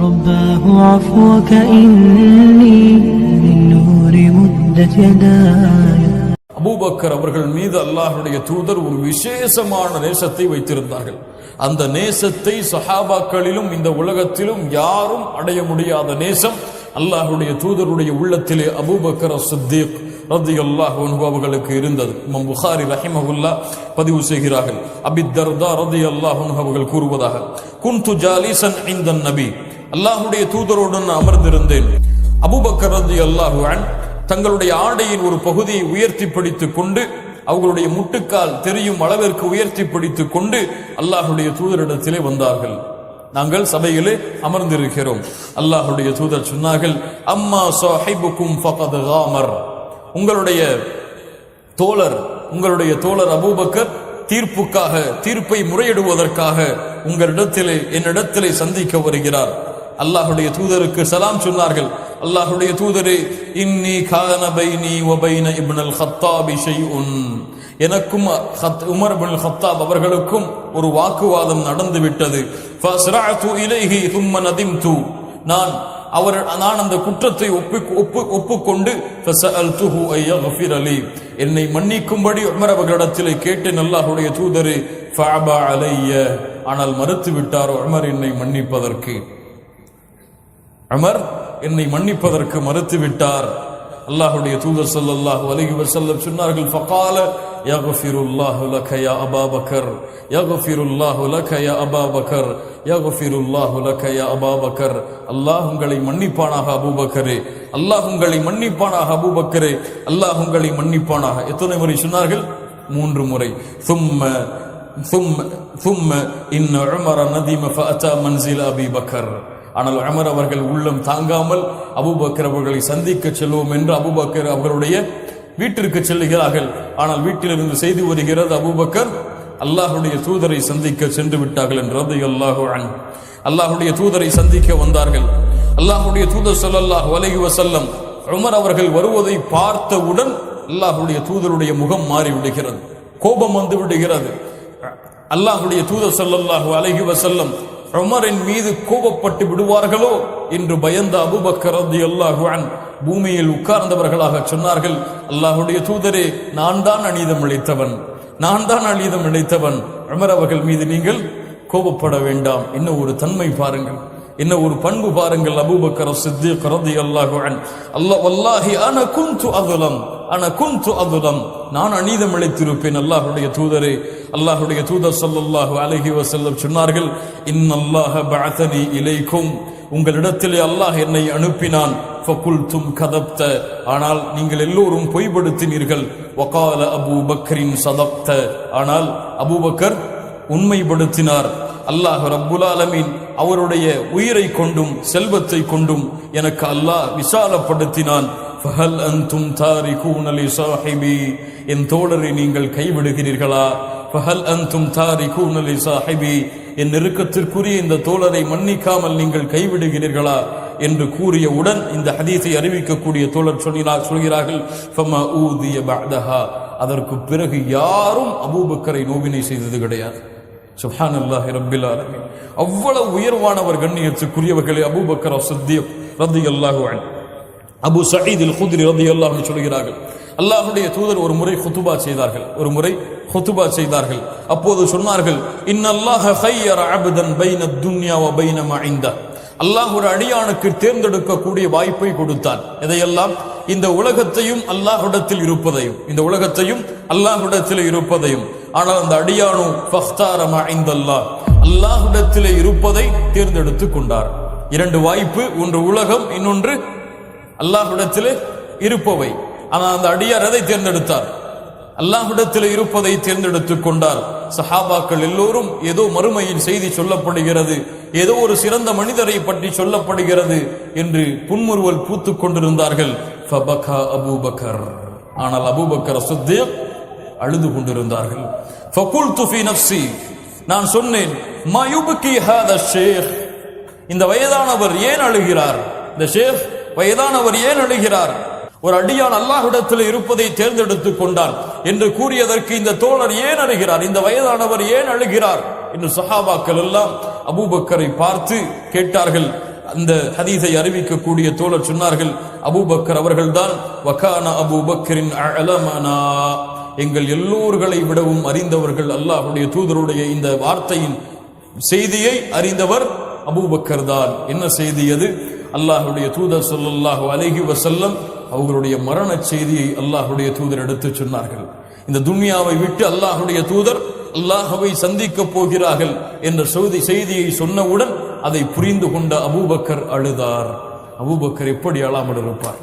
رباه عفوك إني من نور مدت يداي. Abu Bakr அவர்கள் மீது அல்லாஹ்வுடைய தூதர் ஒரு விசேஷமான நேசத்தை வைத்திருந்தார்கள். அந்த நேசத்தை சஹாபாக்களிலும் இந்த உலகத்திலும் யாரும் அடைய முடியாத நேசம் அல்லாஹ்வுடைய தூதருடைய உள்ளத்திலே அபூபக்கர் சித்தீக் ரலியல்லாஹு அன்ஹு அவர்களுக்கு இருந்தது. இமாம் புகாரி ரஹிமஹுல்லாஹ் பதிவு செய்கிறார்கள். அபி தர்தா ரலியல்லாஹு அன்ஹு அவர்கள் கூறுவதாக, குன்து ஜாலிசன் இன்தன் நபி, அல்லாஹ்வுடைய தூதரோடு நான் அமர்ந்திருந்தேன். அபூபக்கர் ரலியல்லாஹு அன்ஹு தங்களுடைய ஆடையின் ஒரு பகுதியை உயர்த்தி பிடித்துக் கொண்டு, அவர்களுடைய முட்டுக்கால் தெரியும் அளவிற்கு உயர்த்தி பிடித்துக் கொண்டு அல்லாஹ்வுடைய தூதரிடத்திலே வந்தார்கள். நாங்கள் சபையிலே அமர்ந்திருக்கிறோம். அல்லாஹ்வுடைய தூதர் சொன்னார்கள், அம்மா ஸாஹிபுக்கும் ஃபகத் காமர், உங்களுடைய தோழர் அபூபக்கர் தீர்ப்பை முறையிடுவதற்காக என்னிடத்திலே சந்திக்க வருகிறார். அல்லாஹ்வுடைய தூதருக்கு சலாம் சொன்னார்கள். அல்லாஹ்வுடைய தூதரே, இன்னி கான பைனி வ பைன இப்னுல் ஹத்தாபி ஷைஉன், எனக்கும் உமர் இப்னுல் ஹத்தாப் அவர்களுக்கும் ஒரு வாக்குவாதம் நடந்து விட்டது. ஃபஸ்ரஅது இலைஹி ثم நதிம்து, நான் அந்த குற்றத்தை ஒப்புக்கொண்டு ஃபஸஅல்துஹு அய்யக்ஃபிர லி, என்னை மன்னிக்கும்படி உமர் அவர்களிடத்திலே கேட்டேன். அல்லாஹ்வுடைய தூதரே, ஃபஅபா அலைய, ஆனால் மறுத்து விட்டார் உமர் என்னை மன்னிப்பதற்கு. உமர் என்னை மன்னிப்பதற்கு மறுத்து விட்டார். அல்லாஹ்வுடைய தூதர் ஸல்லல்லாஹு அலைஹி வஸல்லம் சொன்னார்கள், ஃபகால யக்ஃபிருல்லாஹு லக யா அபா பக்கர், யக்ஃபிருல்லாஹு லக யா அபா பக்கர், யக்ஃபிருல்லாஹு லக யா அபா பக்கர், அல்லாஹ் உங்களை மன்னிப்பானாக அபூபக்கரே, அல்லாஹ் உங்களை மன்னிப்பானாக அபூபக்கரே, அல்லாஹ் உங்களை மன்னிப்பானாக. எத்தனை முறை சொன்னார்கள்? 3 முறை. ثم إن عمر ندم فأتى منزل أبي بكر, ஆனால் உமர் அவர்கள் உள்ளம் தாங்காமல் அபூபக்கர் அவர்களை சந்திக்க செல்வோம் என்று அபூபக்கர் அவர்களுடைய வீட்டிற்கு செல்லுகிறார்கள். ஆனால் வீட்டிலிருந்து செய்தி வருகிறது, அபூபக்கர் அல்லாஹ்வுடைய தூதரை சந்திக்க சென்று விட்டார்கள் என்று. ரலியல்லாஹு அன்ஹு அல்லாஹ்வுடைய தூதரை சந்திக்க வந்தார்கள். அல்லாஹ்வுடைய தூதர் ஸல்லல்லாஹு அலைஹி வஸல்லம் உமர் அவர்கள் வருவதை பார்த்தவுடன் அல்லாஹ்வுடைய தூதருடைய முகம் மாறி விடுகிறது, கோபம் வந்து விடுகிறது. அல்லாஹ்வுடைய தூதர் ஸல்லல்லாஹு அலைஹி வஸல்லம் உமரின் மீது கோபப்பட்டு விடுவார்களோ என்று பயந்த அபூபக்கர் ரலியல்லாஹு அன்ஹு பூமியில் உட்கார்ந்தவர்களாக சொன்னார்கள், அல்லாஹ்வுடைய தூதரே, நான் தான் அநீதம் இழைத்தவன், உமர் அவர்கள் மீது நீங்கள் கோபப்பட வேண்டாம். என்ன ஒரு தன்மை பாருங்கள், என்ன ஒரு பண்பு பாருங்கள். அபூபக்கர் சித்தீக் ரலியல்லாஹு அன்ஹு, அல்லாஹ் வல்லாஹி அன குன்து அதுலம், நான் அநீதம் இழைத்திருப்பேன் அல்லாஹ்வுடைய தூதரே. அல்லாஹ்வுடைய தூதர் ஸல்லல்லாஹு அலைஹி வஸல்லம் சொன்னார்கள், இன்னல்லாஹ பஅதனி இலைக்கும், உங்களிடத்திலே அல்லாஹ் என்னை அனுப்பினான். ஃபகுல்தும் கதப்த, ஆனால் நீங்கள் எல்லோரும் பொய்படுத்தினீர்கள். வகால அபூபக்கரின் சதப்த, ஆனால் அபூபக்கர் உண்மைப்படுத்தினார். அல்லாஹ் ரப்புல் ஆலமீன் அவருடைய உயிரை கொண்டும் செல்வத்தை கொண்டும் எனக்கு அல்லாஹ் விசாலப்படுத்தினான். ஃபஹல் அன்தும் தாரிகூன லிசாஹிபி, என் தோழரை நீங்கள் கைவிடுகிறீர்களா? ஃபஹல் அன்தும் தாரிகூன லிசாஹிபி, என் நெருக்கத்திற்குரிய இந்த தோழரை மன்னிக்காமல் நீங்கள் கைவிடுகிறீர்களா என்று கூறியவுடன் இந்த ஹதீஸை அறிவிக்கக்கூடிய தோழர் சொல்கிறார்கள், ஃபமா ஊதிய பஅதஹா, அதற்கு பிறகு யாரும் அபூபக்கரை நோவினை செய்தது கிடையாது. சுப்ஹானல்லாஹி ரப்பில் ஆலமீன். அவ்வளவு உயர்வானவர், கண்ணியத்துக்குரியவர்களே அபூபக்கர் சித்தீக் ரலியல்லாஹு அன்ஹு. அபு சயீத் அல் குத்ரி ரலியல்லாஹு அன்ஹு சொல்கிறார்கள், அல்லாஹ்வுடைய தூதர் ஒரு முறை ஹுதுபா செய்தார்கள். அப்போது சொன்னார்கள், இன்னல்லாஹ ഖയ്யர அப்தன் பைன துன்யா வ பைன மா இன்த, அல்லாஹ் ஒரு அடியானுக்கு தேர்ந்தெடுக்கக்கூடிய வாய்ப்பை கொடுத்தான். எதையெல்லாம்? இந்த உலகத்தையும் அல்லாஹ்விடத்தில் இருப்பதையும். ஆனால் அந்த அடியானு ஃபக்தார மா இந்தல்லாஹ், அல்லாஹ்விடத்தில் இருப்பதை தேர்ந்தெடுத்து கொண்டார். 2 வாய்ப்பு, ஒன்று உலகம், இன்னொன்று அல்லாஹ்விடத்தில் இருப்பவை. ஆனால் அந்த அடியார் எதை தேர்ந்தெடுத்தார்? அல்லாஹ்விடத்தில் இருப்பதை தேர்ந்தெடுத்துக் கொண்டார். சஹாபாக்கள் எல்லோரும் ஏதோ மறுமையின் செய்தி சொல்லப்படுகிறது, ஏதோ ஒரு சிறந்த மனிதரை பற்றி சொல்லப்படுகிறது என்று புன்முறுவல் பூத்துக் கொண்டிருந்தார்கள். ஃபபகா அபூபக்கர், ஆனால் அபூபக்கர் சித்தீக் அழுது கொண்டிருந்தார்கள். ஃபகுல்து ஃபீ நஃப்ஸி, நான் சொன்னேன், மா யுப்கி ஹாதா ஷேக், இந்த வயதானவர் ஏன் அழுகிறார்? இந்த ஷேக் வயதானவர் ஏன் அழுகிறார்? ஒரு அடியான் அல்லாஹ்விடத்தில் இருப்பதை தேர்ந்தெடுத்துக் கொண்டான் என்று கூறியதற்கு இந்த தோழர் ஏன் அழுகிறார், இந்த வயதானவர் ஏன் அழுகிறார் என்று சஹாபாக்கள் எல்லாம் அபூபக்கரை பார்த்து கேட்டார்கள். அந்த ஹதீஸை அறிவிக்கக்கூடிய தோழர் சொன்னார்கள், அபூபக்கர் அவர்கள்தான் வகான அபூபக்கரின் அலமனா, எங்கள் எல்லோர்களை விடவும் அறிந்தவர்கள். அல்லாஹ்வுடைய தூதருடைய இந்த வார்த்தையின் செய்தியை அறிந்தவர் அபூபக்கர் தான். என்ன செய்தி அது? அல்லாஹ்வுடைய தூதர் ஸல்லல்லாஹு அலைஹி வஸல்லம் அவர்களுடைய மரண செய்தியை அல்லாஹ்வுடைய தூதர் எடுத்து சொன்னார்கள். இந்த துன்யாவை விட்டு அல்லாஹ்வுடைய தூதர் அல்லாஹ்வை சந்திக்க போகிறார்கள் என்ற செய்தியை சொன்னவுடன் அதை புரிந்து கொண்ட அபூபக்கர் அழுதார். அபூபக்கர் எப்படி அழாமல் இருப்பார்?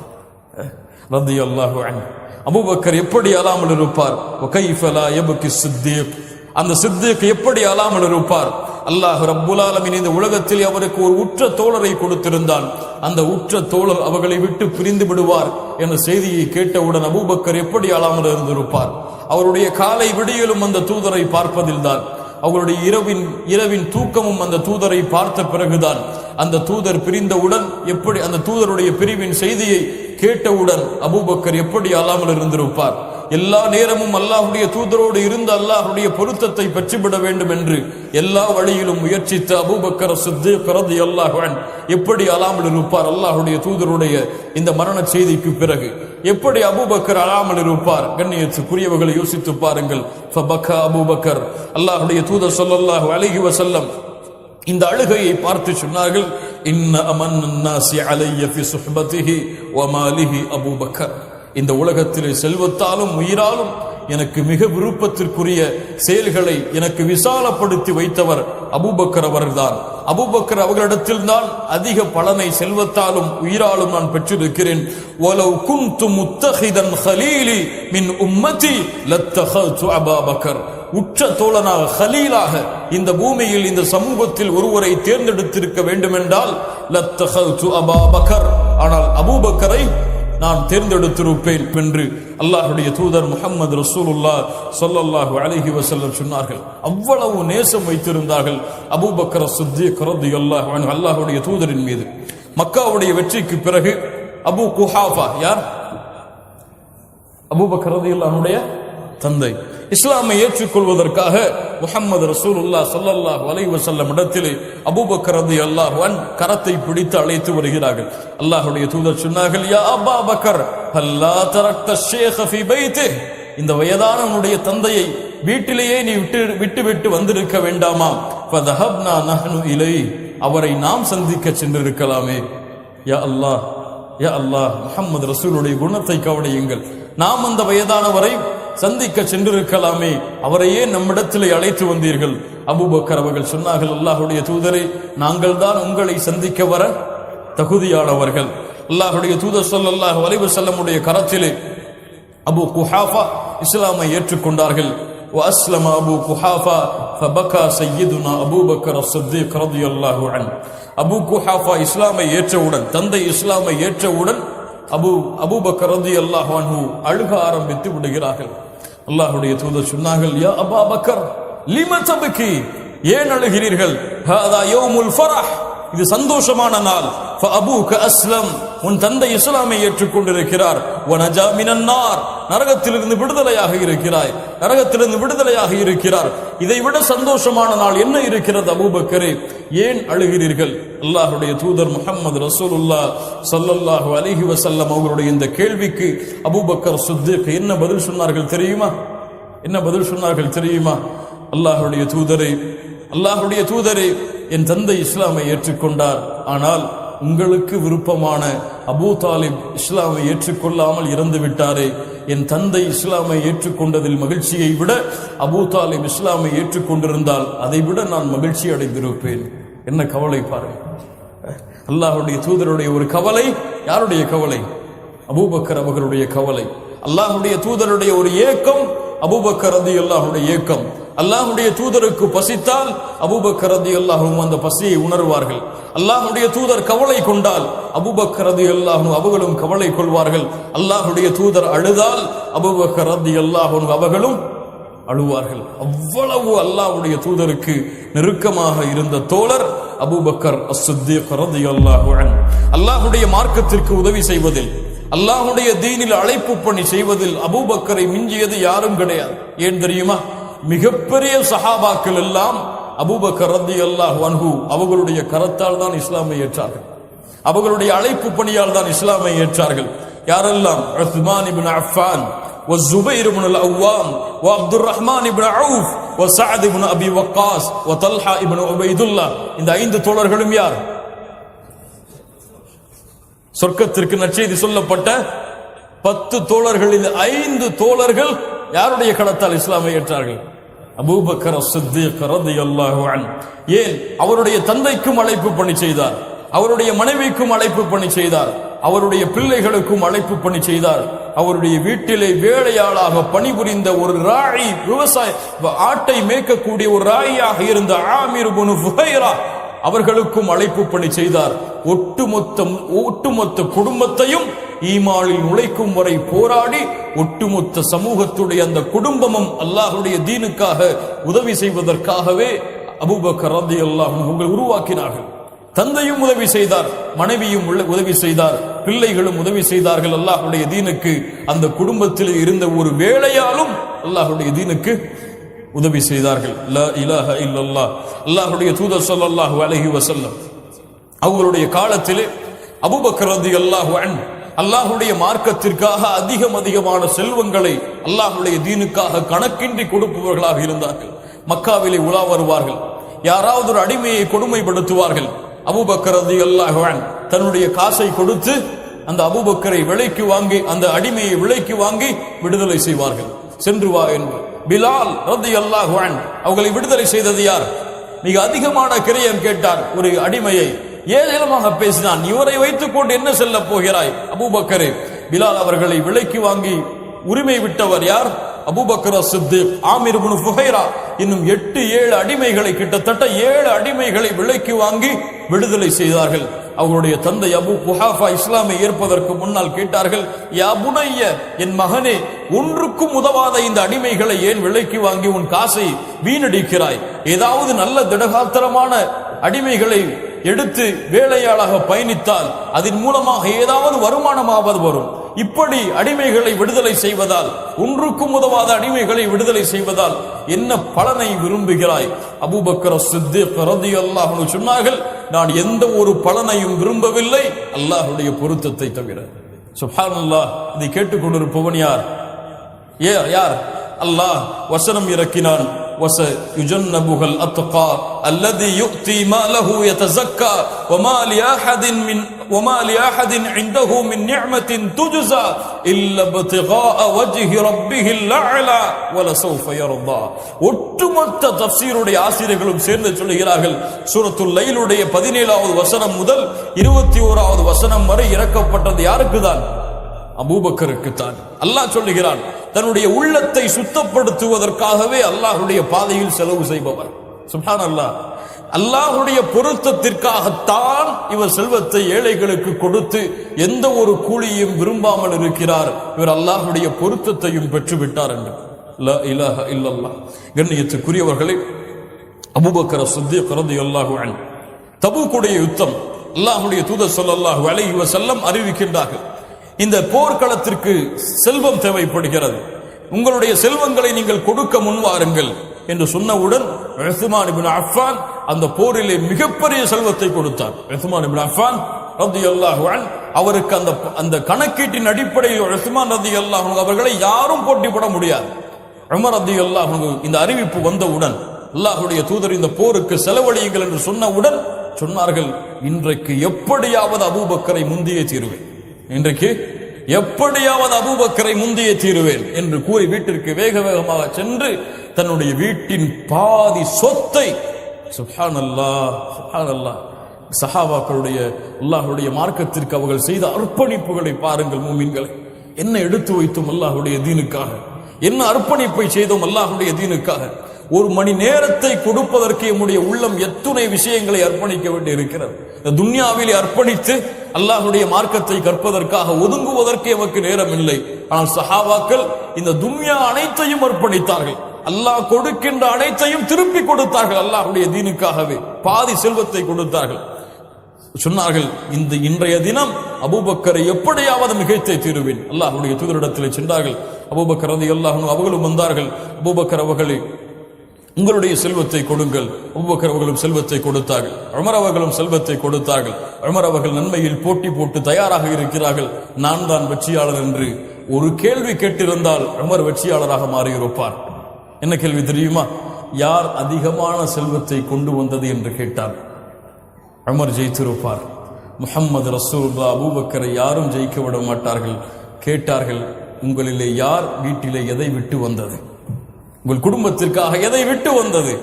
ரலியல்லாஹு அன்ஹு. அபூபக்கர் எப்படி அழாமல் இருப்பார்? வகைஃப லா யப்கி ஸித்தீக், அந்த சித்தீக் எப்படி அழாமல் இருப்பார்? அல்லாஹ் ரப்புல் ஆலமீன் இந்த உலகத்தில் அவருக்கு ஒரு உற்ற தோழரை கொடுத்திருந்தான். அந்த உற்ற தோழர் அவர்களை விட்டு பிரிந்து விடுவார் என்ற செய்தியை கேட்டவுடன் அபூபக்கர் எப்படி அழாமல் இருந்திருப்பார்? அவருடைய காலை விடியலும் அந்த தூதரை பார்ப்பதில் தான், அவர்களுடைய இரவின் தூக்கமும் அந்த தூதரை பார்த்த பிறகுதான். அந்த தூதர் பிரிந்தவுடன் எப்படி, அந்த தூதருடைய பிரிவின் செய்தியை கேட்டவுடன் அபூபக்கர் எப்படி அழாமல் இருந்திருப்பார்? எல்லா நேரமும் அல்லாஹ்வுடைய தூதரோடு இருந்த அல்லாஹ்வுடைய பொருத்தத்தை பெற்றுவிட வேண்டும் என்று எல்லா வழியிலும் முயற்சித்த அபூபக்கர் சித்தீக் ரலியல்லாஹு அன்ஹு எப்படி அழாமல் இருப்பார்? அல்லாஹ்வுடைய தூதருடைய இந்த மரண செய்திக்கு பிறகு எப்படி அபூபக்கர் அழாமல் இருப்பார்? கண்ணியத்துக்குரியவர்களை யோசித்து பாருங்கள். ஃபபக்கா அபூபக்கர். அல்லாஹ்வுடைய தூதர் ஸல்லல்லாஹு அலைஹி வஸல்லம் இந்த அழுகையை பார்த்து சொன்னார்கள், இன்ன அமன்னன் நாஸி அலைய ஃபி சுஹ்பதிஹி வ மாலிஹி அபூபக்கர். இந்த உலகத்திலே செல்வத்தாலும் உயிராலும் எனக்கு மிக விருப்பத்திற்குரிய செயல்களை எனக்கு விசாலப்படுத்தி வைத்தவர் அபூபக்கர் அவர்கள்தான். அபூபக்கர் அவர்களிடத்தில் தான் அதிக பலனை செல்வத்தாலும் உயிராலும் நான் பெற்றிருக்கிறேன். வலவ் குன்து முத்தஹிதன் ஹலீலி மின் உம்மதி லத்தஹது அபூபக்கர். உற்ற தோழனாக, ஹலீலாக இந்த பூமியில் இந்த சமூகத்தில் ஒருவரை தேர்ந்தெடுத்திருக்க வேண்டுமென்றால் லத்தஹது அபூபக்கர், ஆனால் அபூபக்கரை நான் தேர்ந்தெடுத்திருப்பேன் என்று அல்லாஹ்வுடைய தூதர் முஹம்மது ரசூலுல்லாஹ் ஸல்லல்லாஹு அலைஹி வஸல்லம் சொன்னார்கள். அவ்வளவு நேசம் வைத்திருந்தார்கள் அபூபக்கர் சித்தீக் ரலியல்லாஹு அன்ஹு அல்லாஹ்வுடைய தூதரின் மீது. மக்காவுடைய வெற்றிக்கு பிறகு அபூ குஹாஃபா, யார்? அபூபக்கர் ரலியல்லாஹு அன்ஹுடைய தந்தை, இஸ்லாமை ஏற்றுக்கொள்வதற்காக முஹம்மது ரசூலுல்லாஹ் ஸல்லல்லாஹு அலைஹி வஸல்லம் இடத்திலே அபூபக்கர் ரலியல்லாஹு அன்ஹு கரத்தை பிடித்து அழைத்து வருகிறார்கள். அல்லாஹ்வுடைய தூதர் சொன்னார்கள், யா அபா பக்கர் ஹல்லா தரக்த ஷேഖ ஃபீ பைத்திஹ், இந்த வயதானவனுடைய தந்தையை வீட்டிலேயே நீ விட்டு வந்திருக்க வேண்டாமா? ஃபதஹப்னா நஹ்னு இலை, அவரை நாம் சந்திக்க சென்றிருக்கலாமே. யா அல்லாஹ், யா அல்லாஹ், முஹம்மது ரசூலுடைய குணத்தை கவனியுங்கள். நாம் அந்த வயதானவரை சந்திக்க சென்றிருக்கலாமே, அவரையே நம்மிடத்திலே அழைத்து வந்தீர்கள். அபூபக்கர் அவர்கள் சொன்னார்கள், அல்லாஹ்வுடைய தூதரே, நாங்கள் தான் உங்களை சந்திக்க வர தகுதியானவர்கள். அல்லாஹ்வுடைய தூதர் ஸல்லல்லாஹு அலைஹி வஸல்லமுடைய கரத்திலே அபூ குஹாஃபா இஸ்லாமை ஏற்றுக்கொண்டார்கள். வஅஸ்லம அபூ குஹாஃபா ஃபபகா சய்யிதுனா அபூபக்கர் அஸ்-சித்தீக் ரலியல்லாஹு அன்ஹு. அபூ குஹாஃபா இஸ்லாமை ஏற்றவுடன், தந்தை இஸ்லாமை ஏற்றவுடன் அபூபக்கர் ரலியல்லாஹு அன்ஹு அழுக ஆரம்பித்து விடுகிறார்கள். அல்லாஹ்வுடைய தூதர் சொன்னார்கள், யா அபா பக்கர் லிம தபகி, ஏன் அழுகிறீர்கள்? ஹாதா யௌமுல் ஃபரஹ், இது சந்தோஷமான நாள். ஃபஅபூக அஸ்லம், உன் தந்தை இஸ்லாமை ஏற்றுக்கொண்டிருக்கிறார். வனஜா மினன் நார், நரகத்திலிருந்து விடுதலையாக இருக்கிறாய், நரகத்திலிருந்து விடுதலையாக இருக்கிறார். இதைவிட சந்தோஷமான நாள் என்ன இருக்கிறது அபூபக்கரே? ஏன் அழுகிறீர்கள்? அல்லாஹ்வுடைய தூதர் முஹம்மது ரசூலுல்லாஹ் ஸல்லல்லாஹு அலைஹி வஸல்லம் அவர்களுடைய இந்த கேள்விக்கு அபூபக்கர் சித்தீக் என்ன பதில் சொன்னார்கள் தெரியுமா? என்ன பதில் சொன்னார்கள் தெரியுமா? அல்லாஹ்வுடைய தூதரே, என் தந்தை இஸ்லாமை ஏற்றுக்கொண்டார், ஆனால் உங்களுக்கு விருப்பமான அபூ தாலிப் இஸ்லாமை ஏற்றுக்கொள்ளாமல் இறந்து விட்டாரே. என் தந்தை இஸ்லாமை ஏற்றுக்கொண்டதில் மகிழ்ச்சியை விட அபூ தாலிப் இஸ்லாமை ஏற்றுக்கொண்டிருந்தால் அதை விட நான் மகிழ்ச்சி அடைந்திருப்பேன். என்ன கவலை பாருங்க. அல்லாஹ்வுடைய தூதருடைய ஒரு கவலை. யாருடைய கவலை? அபூபக்கர் அவர்களுடைய கவலை. அல்லாஹ்வுடைய தூதருடைய ஒரு ஏக்கம், அபூபக்கர் ரலியல்லாஹுடைய ஏக்கம். அல்லாஹ்வுடைய தூதருக்கு பசித்தால் அபூபக்கர் ரலியல்லாஹு அந்த பசியை உணர்வார்கள். அல்லாஹ்வுடைய தூதர் கவலை கொண்டால் அபூபக்கர் ரலியல்லாஹு அவர்களும் கவலை கொள்வார்கள். அல்லாஹ்வுடைய தூதர் அழுதால் அபூபக்கர் ரலியல்லாஹு அவர்களும் அழுவார்கள். அவ்வளவு அல்லாஹ்வுடைய தூதருக்கு நெருக்கமாக இருந்த தோழர் அபூபக்கர் அஸ்-சித்தீக் ரலியல்லாஹு அன்ஹு. அல்லாஹ்வுடைய மார்க்கத்திற்கு உதவி செய்வதில், அல்லாஹ்வுடைய தீனில் அழைப்பு பணி செய்வதில் அபூபக்கரை மிஞ்சியது யாரும் கிடையாது. ஏன் தெரியுமா? மிகப்பெரிய சஹாபாக்கள் எல்லாம் அபூபக்கர் ரலியல்லாஹு அன்ஹு அவர்களுடைய கரத்தால் தான் இஸ்லாமை ஏற்றார்கள். அவர்களுடைய அழைப்பு பணியால் தான் இஸ்லாமை ஏற்றார்கள். யாரெல்லாம்? உஸ்மான் இப்னு அஃபான், والزبير بن العوام, وعبد الرحمن بن عوف, وسعد بن ابي وقاص, وطلحه بن عبيد الله. இந்த 5 தோழர்களும் யார்? சொர்க்கத்திற்கு நற்செய்தி சொல்லப்பட்ட 10 தோழர்களில் 5 தோழர்கள் யாருடைய களத்தால் இஸ்லாமை ஏற்றார்கள்? அபூபக்கர் அஸ்-சித்தீக் ரலியல்லாஹு அன்ஹு. ஏன்? அவருடைய தந்தைக்கும் அழைப்பு பணி செய்தார், அவருடைய மனைவிக்கும் அழைப்பு பணி செய்தார், அவருடைய பிள்ளைகளுக்கும் அழைப்பு பணி செய்தார். அவருடைய வீட்டிலே வேலையாளாக பணிபுரிந்த ஒரு ராயி, விவசாய ஆட்டை மேய்க்கக்கூடிய ஒரு ராயியாக இருந்த ஆமிர் இப்னு ஃபுஹைரா அவர்களுக்கும் அழைப்பு பணி செய்தார். ஒட்டுமொத்த குடும்பத்தையும் ஈமானில் நுழைக்கும் வரை போராடி ஒட்டுமொத்த சமூகத்துடைய அந்த குடும்பமும் அல்லாஹ்வுடைய தீனுக்காக உதவி செய்வதற்காகவே அபூபக்கர் ரலியல்லாஹு அன்ஹு உருவாக்கினார்கள். தந்தையும் உதவி செய்தார், மனைவியும் உதவி செய்தார், பிள்ளைகளும் உதவி செய்தார்கள் அல்லாஹ்வுடைய தீனுக்கு. அந்த குடும்பத்தில் இருந்த ஒரு வேலையாலும் அல்லாஹ்வுடைய தீனுக்கு உதவி செய்தார்கள். லா இலாஹ இல்லல்லாஹ். அல்லாஹ்வுடைய தூதர் ஸல்லல்லாஹு அலைஹி வஸல்லம் அவர்களுடைய காலத்திலே அபூபக்கர் ரலியல்லாஹு அன்ஹு அல்லாஹ்வுடைய மார்க்கத்திற்காக அதிகமான செல்வங்களை அல்லாஹ்வுடைய தீனுக்காக கணக்கின்றி கொடுப்பவர்களாக இருந்தார்கள். மக்காவிலே உலா வருவார்கள், யாராவது ஒரு அடிமையை கொடுமைப்படுத்துவார்கள். அபூபக்கர் ரலியல்லாஹு அன்ஹு தன்னுடைய காசை கொடுத்து அந்த அபூபக்கரை விலைக்கு வாங்கி, அந்த அடிமையை விலைக்கு வாங்கி விடுதலை செய்வார்கள். சென்று வா என்று. பிலால் ரலியல்லாஹு அன்ஹு அவர்களை விடுதலை செய்தது யார்? மிக அதிகமான கிரயம் கேட்டார் ஒரு அடிமையை, ஏளனமாக பேசினான். இவரை வைத்துக் கொண்டு என்ன செல்ல போகிறாய் அபூபக்கரே? பிலால் அவர்களை விலைக்கு வாங்கி உரிமை விட்டவர் யார்? அபூபக்கர் அஸ்-சித்தீக், ஆமிர் இப்னு ஃபுஹைரா இன்னும் 8-7 அடிமைகளை, கிட்டத்தட்ட 7 அடிமைகளை விலைக்கு வாங்கி விடுதலை செய்தார்கள். அவருடைய தந்தை அபூ குஹாஃபா இஸ்லாமை ஏற்பதற்கு முன்னால் கேட்டார்கள், யா புனைய, என் மகனே, ஒன்றுக்கும் உதவாத இந்த அடிமைகளை ஏன் விலைக்கு வாங்கி உன் காசை வீணடிக்கிறாய்? ஏதாவது நல்ல திடகாத்திரமான அடிமைகளை எடுத்து வேலையாளாக பயணித்தால் அதன் மூலமாக ஏதாவது வருமானமாவது வரும். இப்படி அடிமைகளை விடுதலை செய்வதால், ஒன்றுக்கும் உதவாத அடிமைகளை விடுதலை செய்வதால் என்ன பலனை விரும்புகிறாய்? அபூபக்கர் அஸ்-சித்தீக் ரலியல்லாஹு அன்ஹு சொன்னார்கள், நான் எந்த ஒரு பலனையும் விரும்பவில்லை அல்லாஹ்வுடைய பொருத்தத்தை தவிர. சுப்ஹானல்லாஹ். இதை கேட்டுக்கொண்டிருப்பவன் யார்? யார்? அல்லாஹ் வசனம் இறக்கினான், وَسَيُجَنَّبُهَا الْأَتْقَى الَّذِي يُؤْتِي مَالَهُ يَتَزَكَّى وَمَا لِأَحَدٍ عِندَهُ مِنْ نِعْمَةٍ تُجْزَى إِلَّا ابْتِغَاءَ وَجْهِ رَبِّهِ الْأَعْلَى وَلَسَوْفَ يَرْضَى. ஒட்டுமொத்த தஃப்சீருடைய ஆசிரியர்களும் சேர்ந்து சொல்கிறார்கள், சூரத்துல் லைலுடைய 17வது வசனம் முதல் 21வது வசனம் வரை இறக்கப்பட்டது யாருக்கு தான்? அபூபக்கருக்கு தான். அல்லாஹ் சொல்லுகிறான், தன்னுடைய உள்ளத்தை சுத்தப்படுத்துவதற்காகவே அல்லாஹ்வுடைய பாதையில் செலவு செய்பவர். சுப்ஹானல்லாஹ். அல்லாஹ்வுடைய பொருத்தத்திற்காகத்தான் இவர் செல்வத்தை ஏழைகளுக்கு கொடுத்து எந்த ஒரு கூலியும் விரும்பாமல் இருக்கிறார். இவர் அல்லாஹ்வுடைய பொருத்தத்தையும் பெற்றுவிட்டார் என்று. லா இலாஹ இல்லல்லாஹ். கண்ணியத்துக்குரியவர்களே, அபூபக்கர் அஸ்-சித்தீக் ரலியல்லாஹு அன்ஹு தபூக்குடைய யுத்தம் அல்லாஹ்வுடைய தூதர் ஸல்லல்லாஹு அலைஹி வஸல்லம் அறிவிக்கின்றார்கள், இந்த போர்க்களத்திற்கு செல்வம் தேவைப்படுகிறது, உங்களுடைய செல்வங்களை நீங்கள் கொடுக்க முன்வாருங்கள் என்று சொன்னவுடன் உஸ்மான் இப்னு அஃபான் அந்த போரிலே மிகப்பெரிய செல்வத்தை கொடுத்தார். உஸ்மான் இப்னு அஃபான் ரலியல்லாஹு அன்ஹு அவருக்கு அந்த கணக்கீட்டின் அடிப்படையில் உஸ்மான் ரலியல்லாஹு அன்ஹு அவர்களை யாரும் போட்டி போட முடியாது. உமர் ரலியல்லாஹு அன்ஹு இந்த அறிவிப்பு வந்தவுடன் அல்லாஹ்வுடைய தூதர் இந்த போருக்கு செலவழியுங்கள் என்று சொன்னவுடன் சொன்னார்கள், இன்றைக்கு எப்படியாவது அபூபக்கரை முந்தியே தீருவேன், இன்றைக்கு எப்படியாவது அபூபக்கரை முந்தியே தீருவேன் என்று கூறி வீட்டிற்கு வேகமாக சென்று தன்னுடைய வீட்டின் பாதி சொத்தை, சுப்ஹானல்லாஹ் சுப்ஹானல்லாஹ், சஹாபாக்களுடைய அல்லாஹ்வுடைய மார்க்கத்திற்கு அவர்கள் செய்த அர்ப்பணிப்புகளை பாருங்கள் மூமின்களை. என்ன எடுத்து வைத்தோம் அல்லாஹ்வுடைய தீனுக்காக, என்ன அர்ப்பணிப்பை செய்தோம் அல்லாஹ்வுடைய தீனுக்காக. ஒரு மணி நேரத்தை கொடுப்பதற்கு நம்முடைய உள்ளம் எத்துணை விஷயங்களை அர்ப்பணிக்க வேண்டி இருக்கிறது. துன்யாவிலே அர்ப்பணித்து அல்லாஹ்வுடைய மார்க்கத்தை கற்பதற்காக ஒதுங்குவதற்கு எமக்கு நேரம் இல்லை. ஆனால் சஹாபாக்கள் இந்த துன்யா அனைத்தையும் அர்ப்பணித்தார்கள், அல்லாஹ் கொடுக்கின்ற அனைத்தையும் திருப்பி கொடுத்தார்கள், அல்லாஹ்வுடைய தீனுக்காகவே பாதி செல்வத்தை கொடுத்தார்கள். சொன்னார்கள், இந்த இன்றைய தினம் அபூபக்கரை எப்படியாவது மிகைத்தை தீருவேன். அல்லாஹ்வுடைய தூதரிடத்தில் சென்றார்கள். அபூபக்கர் ரலியல்லாஹு அன்ஹு அவர்களும் வந்தார்கள். அபூபக்கர் அவர்களை உங்களுடைய செல்வத்தை கொடுங்கள். அபூபக்கர் அவர்களும் செல்வத்தை கொடுத்தார்கள். உமர் அவர்களும் செல்வத்தை கொடுத்தார்கள். உமர் அவர்கள் நன்மையில் போட்டி போட்டு தயாராக இருக்கிறார்கள். நான் தான் வெற்றியாளர் என்று ஒரு கேள்வி கேட்டிருந்தால் உமர் வெற்றியாளராக மாறியிருப்பார். என்ன கேள்வி தெரியுமா? யார் அதிகமான செல்வத்தை கொண்டு வந்தது என்று கேட்டார், உமர் ஜெயித்திருப்பார். முஹம்மது ரசூலுல்லாஹ் அபூபக்கரை யாரும் ஜெயிக்க விட மாட்டார்கள். கேட்டார்கள், உங்களிலே யார் வீட்டிலே எதை விட்டு வந்தது, உங்கள் குடும்பத்திற்காக எதை விட்டு வந்தது?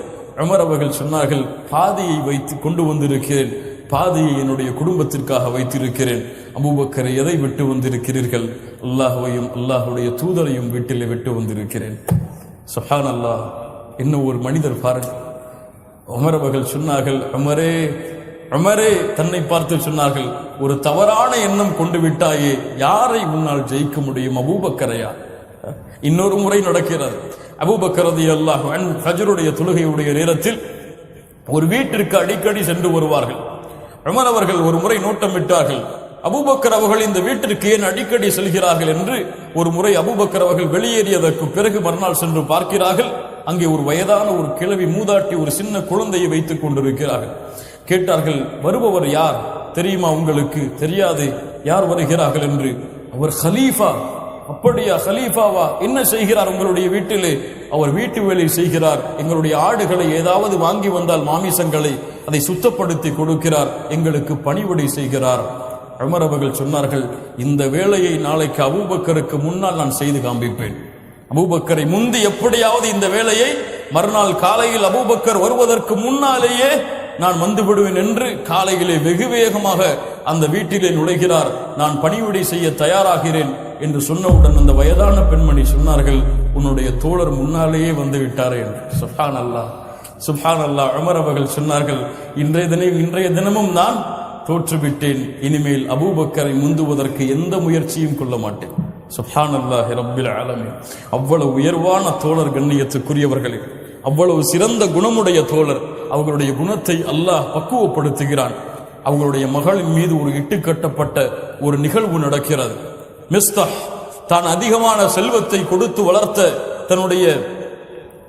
உமர் அவர்கள் சொன்னார்கள், பாதியை வைத்து கொண்டு வந்திருக்கிறேன், பாதியை என்னுடைய குடும்பத்திற்காக வைத்திருக்கிறேன். அபூபக்கரை எதை விட்டு வந்திருக்கிறீர்கள்? அல்லாஹ்வையும் அல்லாஹ்வுடைய தூதரையும் வீட்டிலே விட்டு வந்திருக்கிறேன். சுப்ஹானல்லாஹ். இன்னும் ஒரு மனிதர் பாருங்கள். உமர் அவர்கள் சொன்னார்கள், உமரே உமரே, தன்னை பார்த்து சொன்னார்கள், ஒரு தவறான எண்ணம் கொண்டு விட்டாயே, யாரை முன்னால் ஜெயிக்க முடியும்? அபூபக்கரையா? இன்னொரு முறை நடக்கிறது. அபூபக்கர் ரலியல்லாஹு அன்ஹு ஃபஜ்ருடைய தொழுகையுடைய நேரத்தில் ஒரு வீட்டிற்கு அடிக்கடி சென்று வருவார்கள். உமர் அவர்கள் ஒரு முறை நோட்டமிட்டார்கள், அபூபக்கர் அவர்கள் இந்த வீட்டிற்கு ஏன் அடிக்கடி செல்கிறார்கள் என்று. ஒரு முறை அபூபக்கர் அவர்கள் வெளியேறியதற்கு பிறகு மறுநாள் சென்று பார்க்கிறார்கள். அங்கே ஒரு வயதான ஒரு கிழவி மூதாட்டி ஒரு சின்ன குழந்தையை வைத்துக் கொண்டிருக்கிறார்கள். கேட்டார்கள், வருபவர் யார் தெரியுமா உங்களுக்கு? தெரியாது. யார் வருகிறார்கள் என்று. அவர் ஹலீஃபா. அப்படியா, ஹலீஃபாவா? என்ன செய்கிறார் உங்களுடைய வீட்டிலே? அவர் வீட்டு வேலை செய்கிறார். எங்களுடைய ஆடுகளை ஏதாவது வாங்கி வந்தால் மாமிசங்களை அதை சுத்தப்படுத்தி கொடுக்கிறார், எங்களுக்கு பணிவிடை செய்கிறார். உமர் அவர்கள் சொன்னார்கள், இந்த வேலையை நாளைக்கு அபூபக்கருக்கு முன்னால் நான் செய்து காண்பிப்பேன். அபூபக்கரை முந்தி எப்படியாவது இந்த வேலையை மறுநாள் காலையில் அபூபக்கர் வருவதற்கு முன்னாலேயே நான் வந்து விடுவேன் என்று காலையிலே வெகு வேகமாக அந்த வீட்டிலே நுழைகிறார். நான் பணிவிடை செய்ய தயாராகிறேன் என்று சொன்னவுடன் அந்த வயதான பெண்மணி சொன்னார்கள், உன்னுடைய தோழர் முன்னாலேயே வந்து விட்டாரே என்று. சுப்ஹானல்லாஹ், சுப்ஹானல்லாஹ். உமர் அவர்கள் சொன்னார்கள், இன்றைய தினமும் நான் தோற்றுவிட்டேன். இனிமேல் அபூபக்கரை முந்துவதற்கு எந்த முயற்சியும் கொள்ள மாட்டேன். சுப்ஹானல்லாஹி ரப்பில் ஆலமீன். அவ்வளவு உயர்வான தோழர், கண்ணியத்துக்குரியவர்களே, அவ்வளவு சிறந்த குணமுடைய தோழர். அவர்களுடைய குணத்தை அல்லாஹ் பக்குவப்படுத்துகிறான். அவங்களுடைய மகளின் மீது ஒரு இட்டுக்கட்டப்பட்ட ஒரு நிகழ்வு நடக்கிறது. மிஸ்தஹ் தான் அதிகமான செல்வத்தை கொடுத்து வளர்த்த தன்னுடைய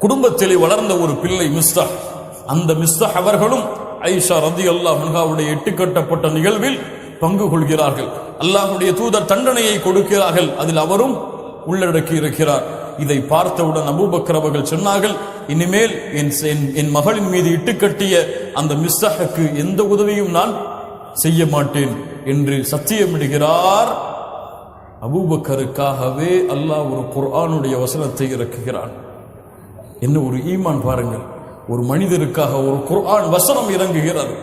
குடும்பத்திலே வளர்ந்த ஒரு பிள்ளை மிஸ்தஹ். அந்த மிஸ்தஹ் அவர்களும் ஆயிஷா ரலியல்லாஹு அன்ஹாவுடைய இட்டுக்கட்டப்பட்ட நிகழ்வில் பங்கு கொள்கிறார்கள். அல்லாஹ்வுடைய தூதர் தண்டனையை கொடுக்கிறார்கள், அதில் அவரும் உள்ளடக்கி இருக்கிறார். இதை பார்த்தவுடன் அபூபக்கர் அவர்கள் சொன்னார்கள், இனிமேல் என் மகளின் மீது இட்டுக்கட்டிய அந்த மிஸ்தஹுக்கு எந்த உதவியும் நான் செய்ய மாட்டேன் என்று சத்தியமிடுகிறார். அபூபக்கருக்காகவே அல்லாஹ் ஒரு குர்ஆனுடைய வசனத்தை இறக்குகிறான். என்ன ஒரு ஈமான் பாருங்கள்! ஒரு மனிதருக்காக ஒரு குர்ஆன் வசனம் இறங்குகிறது.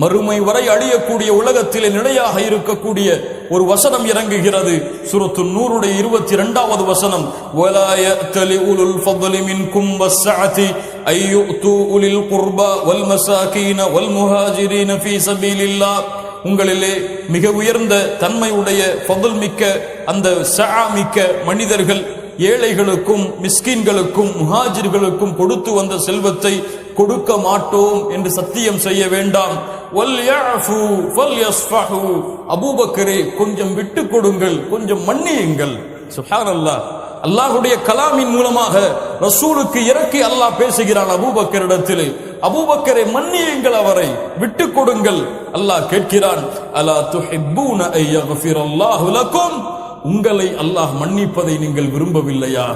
மறுமை வரை அழியக்கூடிய உலகத்திலே நிலையாக இருக்கக்கூடிய ஒரு வசனம் இறங்குகிறது. சூரத்து நூருடைய 22வது வசனம், வலா யஅ்தலி உலுல் ஃபض்லி மின்கும் வஸ்ஸஅதி அய்யுது உலில் குர்பா வல் மசாகீன வல் முஹாஜிரீன ஃபீ சபீலில்லாஹ். உங்களிலே மிக உயர்ந்த தன்மையுடைய ஃபضல் மிக்க அந்த சஆ மிக்க மனிதர்கள் ஏழைகளுக்கும் மிஸ்கின்களுக்கும் முஹாஜிர்களுக்கும் கொடுத்து வந்த செல்வத்தை கொடுக்க மாட்டோம் என்று சத்தியம் செய்ய வேண்டாம். வல்யஃபு வல்யஸ்ஃபஹு. அபூபக்கரே, கொஞ்சம் விட்டு கொடுங்கள், கொஞ்சம் மன்னியுங்கள். சுப்ஹானல்லாஹ். அல்லாஹ்வுடைய கலாமின் மூலமாக ரசூலுக்கு இறக்கி அல்லாஹ் பேசுகிறான் அபூபக்கரிடத்திலே. அபூபக்கரை மன்னியுங்கள், அவரை விட்டு கொடுங்கள். அல்லாஹ் கேட்கிறான், அலா துஹிப்பூன அய்யக்ஃபிரல்லாஹு லக்கும். உங்களை அல்லாஹ் மன்னிப்பதை நீங்கள் விரும்பவில்லையா?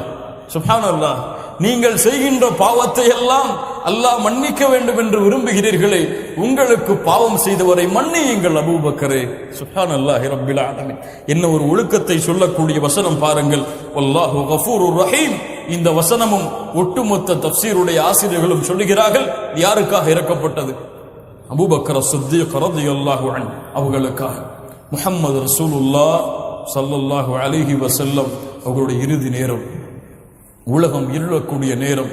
சுப்ஹானல்லாஹ். நீங்கள் செய்கின்ற பாவத்தை எல்லாம் அல்லாஹ் மன்னிக்க வேண்டும் என்று விரும்புகிறீர்களே, உங்களுக்கு பாவம் செய்தவரை மன்னியுங்கள் அபூபக்கரே. சுப்ஹானல்லாஹி ரப்பில் ஆலமீன். என்ன ஒரு ஒழுக்கத்தை சொல்லக்கூடிய வசனம் பாருங்கள். வல்லாஹு கஃபூருர் ரஹீம். இந்த வசனமும் ஒட்டுமொத்த தஃப்சீருடைய ஆசிரியர்களும் சொல்லுகிறார்கள், யாருக்காக இறக்கப்பட்டது? அபூபக்கர் சித்தீக் ரலியல்லாஹு அன்ஹு அவர்களுக்காக. முஹம்மது ரசூலுல்லாஹ் ஸல்லல்லாஹு அலைஹி வஸல்லம் அவர்களுடைய இறுதி நேரம், உலகம் இருளக்கூடிய நேரம்,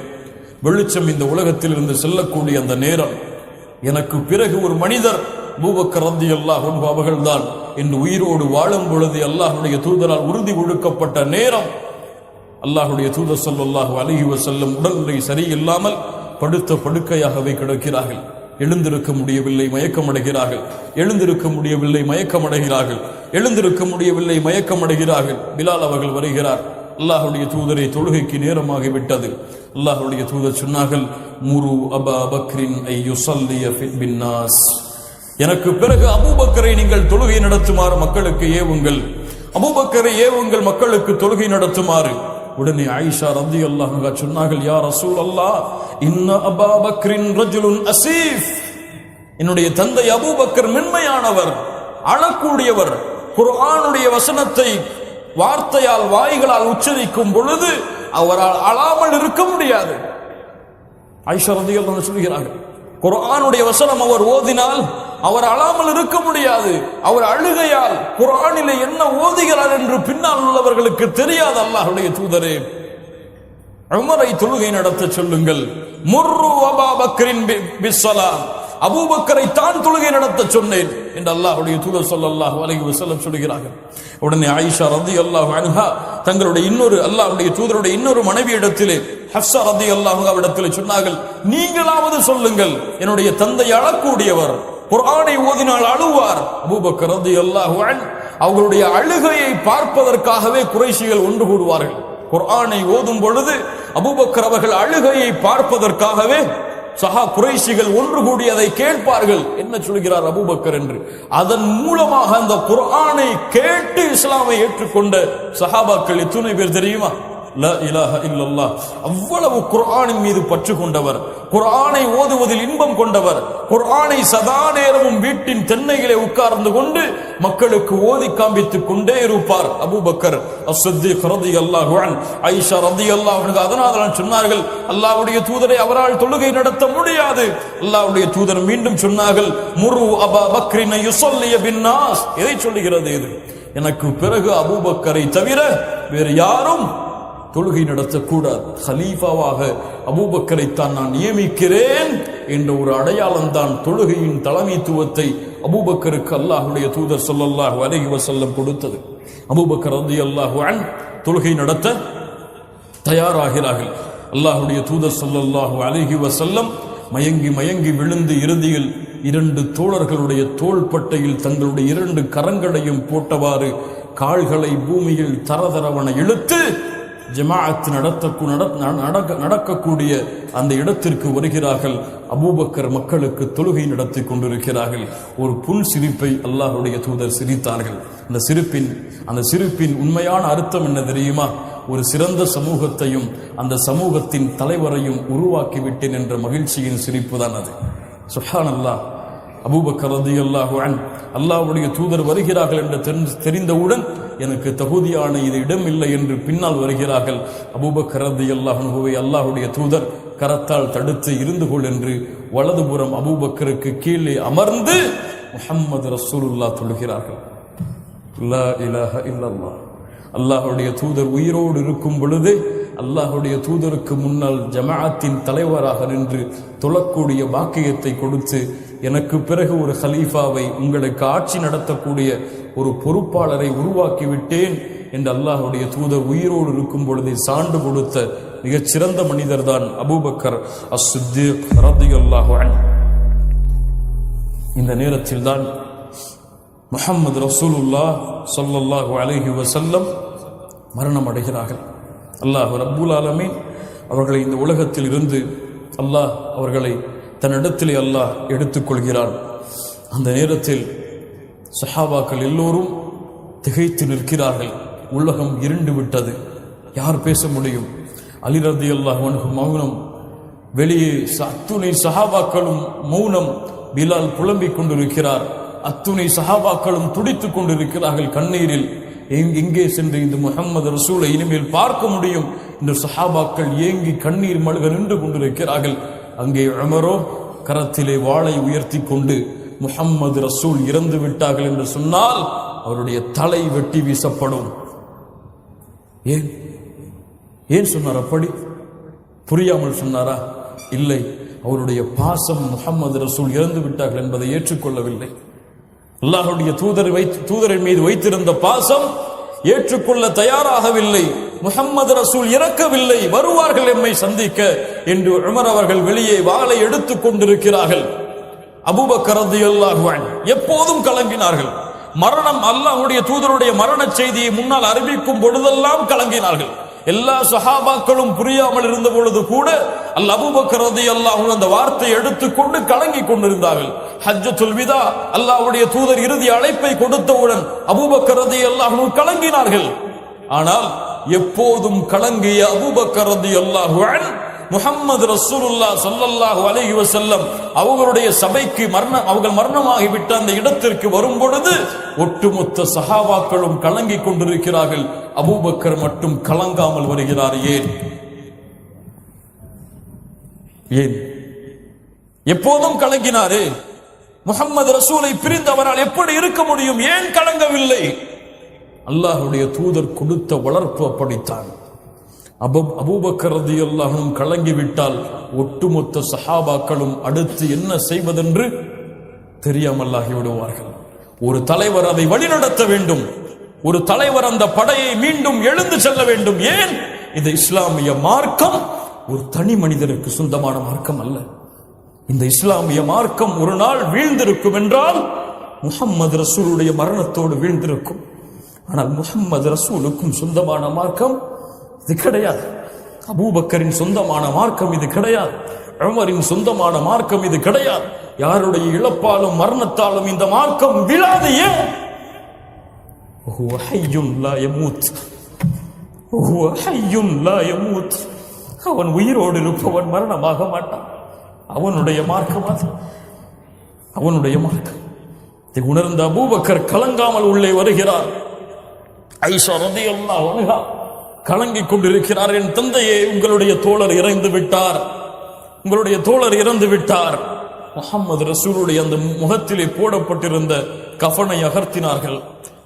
வெளிச்சம் இந்த உலகத்தில் இருந்து செல்லக்கூடிய அந்த நேரம், எனக்கு பிறகு ஒரு மனிதர் அபூபக்கர் ரலியல்லாஹு அன்ஹு அவர்கள்தான் என்று உயிரோடு வாழும் பொழுது அல்லாஹ்வுடைய தூதரால் உறுதி ஒழுக்கப்பட்ட நேரம். அல்லாஹ்வுடைய தூதர் ஸல்லல்லாஹு அலைஹி வஸல்லம் உடல்நிலை சரியில்லாமல் படுத்த படுக்கையாகவே கிடக்கிறார்கள். எழுந்திருக்க முடியவில்லை, மயக்கமடைகிறார்கள். எழுந்திருக்க முடியவில்லை, மயக்கமடைகிறார்கள். எழுந்திருக்க முடியவில்லை, மயக்கமடைகிறார்கள். பிலால் அவர்கள் வருகிறார். அல்லாஹ்வுடைய தூதரை, தொழுகைக்கு நேரமாகிவிட்டது. அல்லாஹ்வுடைய தூதர் சொன்னார்கள், முரு அபா பக்ரின் ஐ யுஸல்லிய பின்னாஸ், எனக்கு பிறகு அபூபக்கரை நீங்கள் தொழுகை நடத்துமாறு மக்களுக்கு ஏவுங்கள், அபூபக்கரை ஏவுங்கள் மக்களுக்கு தொழுகை நடத்துமாறு. உடனே ஆயிஷா ரலியல்லாஹு அன்ஹா சொன்னார்கள், யா ரசூலல்லாஹ், இன்ன அபா பக்ரின் ரஜுலுன் அசீஃப், என்னுடைய தந்தை அபூபக்கர் மென்மையானவர், அழக்கூடியவர். குர்ஆனுடைய வசனத்தை வார்த்தையால் வாய்களால் உச்சரிக்கும் பொழுது அவரால் அழாமல் இருக்க முடியாது. ஆயிஷா ரலியல்லாஹு அன்ஹா சொல்கிறார்கள், குர்ஆனுடைய வசனம் அவர் ஓதினால் அவர் அழாமல் இருக்க முடியாது. அவர் அழுகையால் குர்ஆனிலே என்ன ஓதுகிறார் என்று பின்னால் உள்ளவர்களுக்கு தெரியாது. அல்லாஹ்வுடைய தூதரே, உமரை தொழுகை நடத்த சொல்லுங்கள். முர்ரு அபா பக்ரின் பிஸ்ஸலாம், அபூபக்கரை தான் தொழுகை நடத்த சொன்னேன் என்று அல்லாஹ்வுடைய தூதர் ஸல்லல்லாஹு அலைஹி வஸல்லம் சொல்கிறார்கள். உடனே ஆயிஷா ரலியல்லாஹு அன்ஹா தங்களுடைய அல்லாஹ்வுடைய தூதருடைய இன்னொரு மனைவியிடத்திலே, ஹஃப்ஸா ரலியல்லாஹு அன்ஹா இடத்திலே சொன்னார்கள், நீங்களாவது சொல்லுங்கள், என்னுடைய தந்தை அழக்கூடியவர், குர்ஆனை ஓதினால் அழுவார். அபூபக்கர் ரலியல்லாஹு அன்ஹு அவர்களுடைய அழுகையை பார்ப்பதற்காகவே குறைஷிகள் ஒன்று கூடுவார்கள். குர்ஆனை ஓதும் பொழுது அபூபக்கர் அவர்கள் அழுகையை பார்ப்பதற்காகவே குறைஷிகள் ஒன்று கூடி அதை கேட்பார்கள், என்ன சொல்கிறார் அபூபக்கர் என்று. அதன் மூலமாக அந்த குர்ஆனை கேட்டு இஸ்லாமை ஏற்றுக்கொண்ட சஹாபாக்கள் எத்தனை பேர் தெரியுமா? லா இலாஹ இல்லல்லாஹ். அவ்வளவு குர்ஆனின் மீது பற்று கொண்டவர், குர்ஆனை ஓதுவதில் இன்பம் கொண்டவர், குர்ஆனை சதா நேரமும் வீட்டின் தென்னையிலே உட்கார்ந்து கொண்டு மக்களுக்கு ஓதி காண்பித்துக் கொண்டே இருப்பார் அபூபக்கர் அஸ்-சித்தீக் ரலியல்லாஹு அன்ஹு. ஆயிஷா ரலியல்லாஹு அன்ஹா அதனால் சொன்னார்கள், அல்லாஹ்வுடைய தூதரை அவரால் தொழுகை நடத்த முடியாது. அல்லாஹ்வுடைய தூதர் மீண்டும் சொன்னார்கள், முரு அபா பக்ரின் யுஸல்லிய பின்னாஸ். எதை சொல்லுகிறது இது? எனக்கு பிறகு அபூபக்கரை தவிர வேறு யாரும் தொழுகை நடத்தக்கூடாது, ஹலீஃபாவாக அபூபக்கரை தான் நான் நியமிக்கிறேன் என்ற ஒரு அடையாளம் தான் தொழுகையின் தலைமைத்துவத்தை அபூபக்கருக்கு அல்லாஹ்வுடைய தூதர் ஸல்லல்லாஹு அலைஹி வஸல்லம் கொடுத்தது. அபூபக்கர் ரலியல்லாஹு அன்ஹு தொழுகை நடத்த தயாராகிறார்கள். அல்லாஹ்வுடைய தூதர் ஸல்லல்லாஹு அலைஹி வஸல்லம் மயங்கி மயங்கி விழுந்து இறுதியில் 2 தோழர்களுடைய தோள்பட்டையில் தங்களுடைய 2 கரங்களையும் போட்டவாறு கால்களை பூமியில் தரதரவன இழுத்து ஜமாஅத் நடக்கக்கூடிய அந்த இடத்திற்கு வருகிறார்கள். அபூபக்கர் மக்களுக்கு தொழுகை நடத்தி கொண்டிருக்கிறார்கள். ஒரு புன் சிரிப்பை அல்லாஹ்வுடைய தூதர் சிரித்தார்கள். அந்த சிரிப்பின் உண்மையான அர்த்தம் என்ன தெரியுமா? ஒரு சிறந்த சமூகத்தையும் அந்த சமூகத்தின் தலைவரையும் உருவாக்கிவிட்டேன் என்ற மகிழ்ச்சியின் சிரிப்பு தான் அது. சுப்ஹானல்லாஹ். அபூபக்கர் ரலியல்லாஹு அன்ஹு அல்லாஹ்வுடைய தூதர் வருகிறார்கள் என்று தெரிந்தவுடன் எனக்கு தகுதியான இது இடமில்லை என்று பின்னால் வருகிறார்கள். அபூபக்கர் ரலியல்லாஹு அன்ஹுவை அல்லாஹ்வுடைய தூதர் கரத்தால் தடுத்து இருந்து கொள் என்று வலதுபுறம் அபூபக்கருக்கு கீழே அமர்ந்து முஹம்மது ரசூலுல்லாஹ் தொழுகிறார்கள். லா இலாஹ இல்லல்லாஹ். அல்லாஹ்வுடைய தூதர் உயிரோடு இருக்கும் பொழுது அல்லாஹ்வுடைய தூதருக்கு முன்னால் ஜமாஅத்தின் தலைவராக நின்று தொழக்கூடிய பாக்கியத்தை கொடுத்து, எனக்கு பிறகு ஒரு ஹலீஃபாவை, உங்களுக்கு ஆட்சி நடத்தக்கூடிய ஒரு பொறுப்பாளரை உருவாக்கிவிட்டேன் என்று அல்லாஹ்வுடைய தூதர் உயிரோடு இருக்கும் பொழுது சான்று கொடுத்த மிகச் சிறந்த மனிதர் தான் அபூபக்கர் அஸ்-சித்தீக் ரலியல்லாஹு அன்ஹு. இந்த நேரத்தில் தான் முஹம்மது ரசூலுல்லாஹ் ஸல்லல்லாஹு அலைஹி வஸல்லம் மரணம் அடைகிறார்கள். அல்லாஹ் ரப்புல் ஆலமீன் அவர்களை இந்த உலகத்தில் இருந்து அல்லாஹ் அவர்களை தன்னிடத்திலே அல்லாஹ் எடுத்துக்கொள்கிறான். அந்த நேரத்தில் சஹாபாக்கள் எல்லோரும் திகைத்து நிற்கிறார்கள். உலகம் இருண்டு விட்டது. யார் பேச முடியும்? அலி ரலியல்லாஹு அன்ஹு மௌனம். வெளியே அத்துணை சஹாபாக்களும் மௌனம். பிலால் புலம்பிக் கொண்டிருக்கிறார். அத்துணை சஹாபாக்களும் துடித்துக் கொண்டிருக்கிறார்கள் கண்ணீரில். எங்கே சென்று இந்த முஹம்மது ரசூலை இனிமேல் பார்க்க முடியும் என்று சஹாபாக்கள் ஏங்கி கண்ணீர் மல்க நின்று கொண்டிருக்கிறார்கள். அங்கே உமரோ கரத்திலே வாளை உயர்த்தி கொண்டு முஹம்மது ரசூல் இறந்து விட்டார்கள் என்று சொன்னால் அவருடைய தலை வெட்டி வீசப்படும். ஏன் சொன்னார் அப்படி? புரியாமல் சொன்னாரா? இல்லை, அவருடைய பாசம் முஹம்மது ரசூல் இறந்து விட்டார்கள் என்பதை ஏற்றுக்கொள்ளவில்லை. அல்லாஹ்வுடைய தூதரின் மீது வைத்திருந்த பாசம் ஏற்றுக்கொள்ள தயாராகவில்லை. முஹம்மது ரசூல் இறக்கவில்லை, வருவார்கள் எம்மை சந்திக்க என்று உமர் அவர்கள் வெளியே வாளை எடுத்துக் கொண்டிருக்கிறார்கள். அபூபக்கர் ரலியல்லாஹு அன்ஹு எப்போதும் கலங்கினார்கள். மரணம், அல்லாஹ்வுடைய தூதருடைய மரண செய்தியை முன்னால் அறிவிக்கும் பொழுதெல்லாம் கலங்கினார்கள். எல்லா சஹாபாக்களும் புரியாமல் இருந்த பொழுது கூட அபூபக்கர் ரலியல்லாஹு அன்ஹு அந்த வார்த்தையை எடுத்துக்கொண்டு கலங்கி கொண்டிருந்தார்கள். ஹஜ்ஜத்துல் விதா அல்லாஹ்வுடைய தூதர் இறுதி அழைப்பை கொடுத்தவுடன் அபூபக்கர் ரலியல்லாஹு அன்ஹு கலங்கினார்கள். ஆனால் எப்போதும் கலங்கிய அபூபக்கர் ரலியல்லாஹு அன்ஹு முஹம்மது ரசூலுல்லாஹ் ஸல்லல்லாஹு அலைஹி வஸல்லம் அவர்களுடைய சபைக்கு அவர்கள் மரணமாகிவிட்ட அந்த இடத்திற்கு வரும் பொழுது ஒட்டுமொத்த சஹாபாக்களும் கலங்கிக் கொண்டிருக்கிறார்கள். அபூபக்கர் மட்டும் கலங்காமல் வருகிறார். ஏன் எப்போதும் கலங்கினாரே? முஹம்மது ரசூலை பிரிந்து அவரால் எப்படி இருக்க முடியும்? ஏன் கலங்கவில்லை? அல்லாஹ்வுடைய தூதர் கொடுத்த வளர்ப்பு அப்படித்தான். அபூபக்கர் ரலியல்லாஹு அன்ஹு கலங்கிவிட்டால் ஒட்டுமொத்த சஹாபாக்களும் அடுத்து என்ன செய்வதென்று தெரியாமல் ஆகிவிடுவார்கள். ஒரு தலைவர் அதை வழிநடத்த வேண்டும். ஒரு தலைவர் அந்த படையை மீண்டும் எழுந்து செல்ல வேண்டும். ஏன்? இந்த இஸ்லாமிய மார்க்கம் ஒரு தனி மனிதருக்கு சொந்தமான மார்க்கம் அல்ல. இந்த இஸ்லாமிய மார்க்கம் ஒரு நாள் வீழ்ந்திருக்கும் என்றால் முஹம்மது ரசூலுடைய மரணத்தோடு வீழ்ந்திருக்கும். ஆனால் முஹம்மது ரசூலுக்கும் சொந்தமான மார்க்கம் இது கிடையாது. அபூபக்கரின் சொந்தமான மார்க்கம் இது கிடையாது. உமரின் சொந்தமான மார்க்கம் இது கிடையாது. யாருடைய இழப்பாலும் மரணத்தாலும் இந்த மார்க்கம் விழாது. ஏன்? ஹுவ ஹய்யுன் லா யமூத். ஹுவ ஹய்யுன் லா யமூத். அவன் உயிரோடு இருப்பவன் மரணமாக மாட்டான். அவனுடைய மார்க்கம் அது. அவனுடைய மார்க்கம். இதை உணர்ந்த அபூபக்கர் கலங்காமல் உள்ளே வருகிறார். ஆயிஷா ரலியல்லாஹு அன்ஹா கலங்கிக் கொண்டிருக்கிறார். என் தந்தையே, உங்களுடைய தோழர் இறந்து விட்டார், உங்களுடைய தோழர் இறந்து விட்டார். முஹம்மது ரசூலுடைய அந்த முகத்திலே போடப்பட்டிருந்த கஃனை அகர்த்தினார்கள்.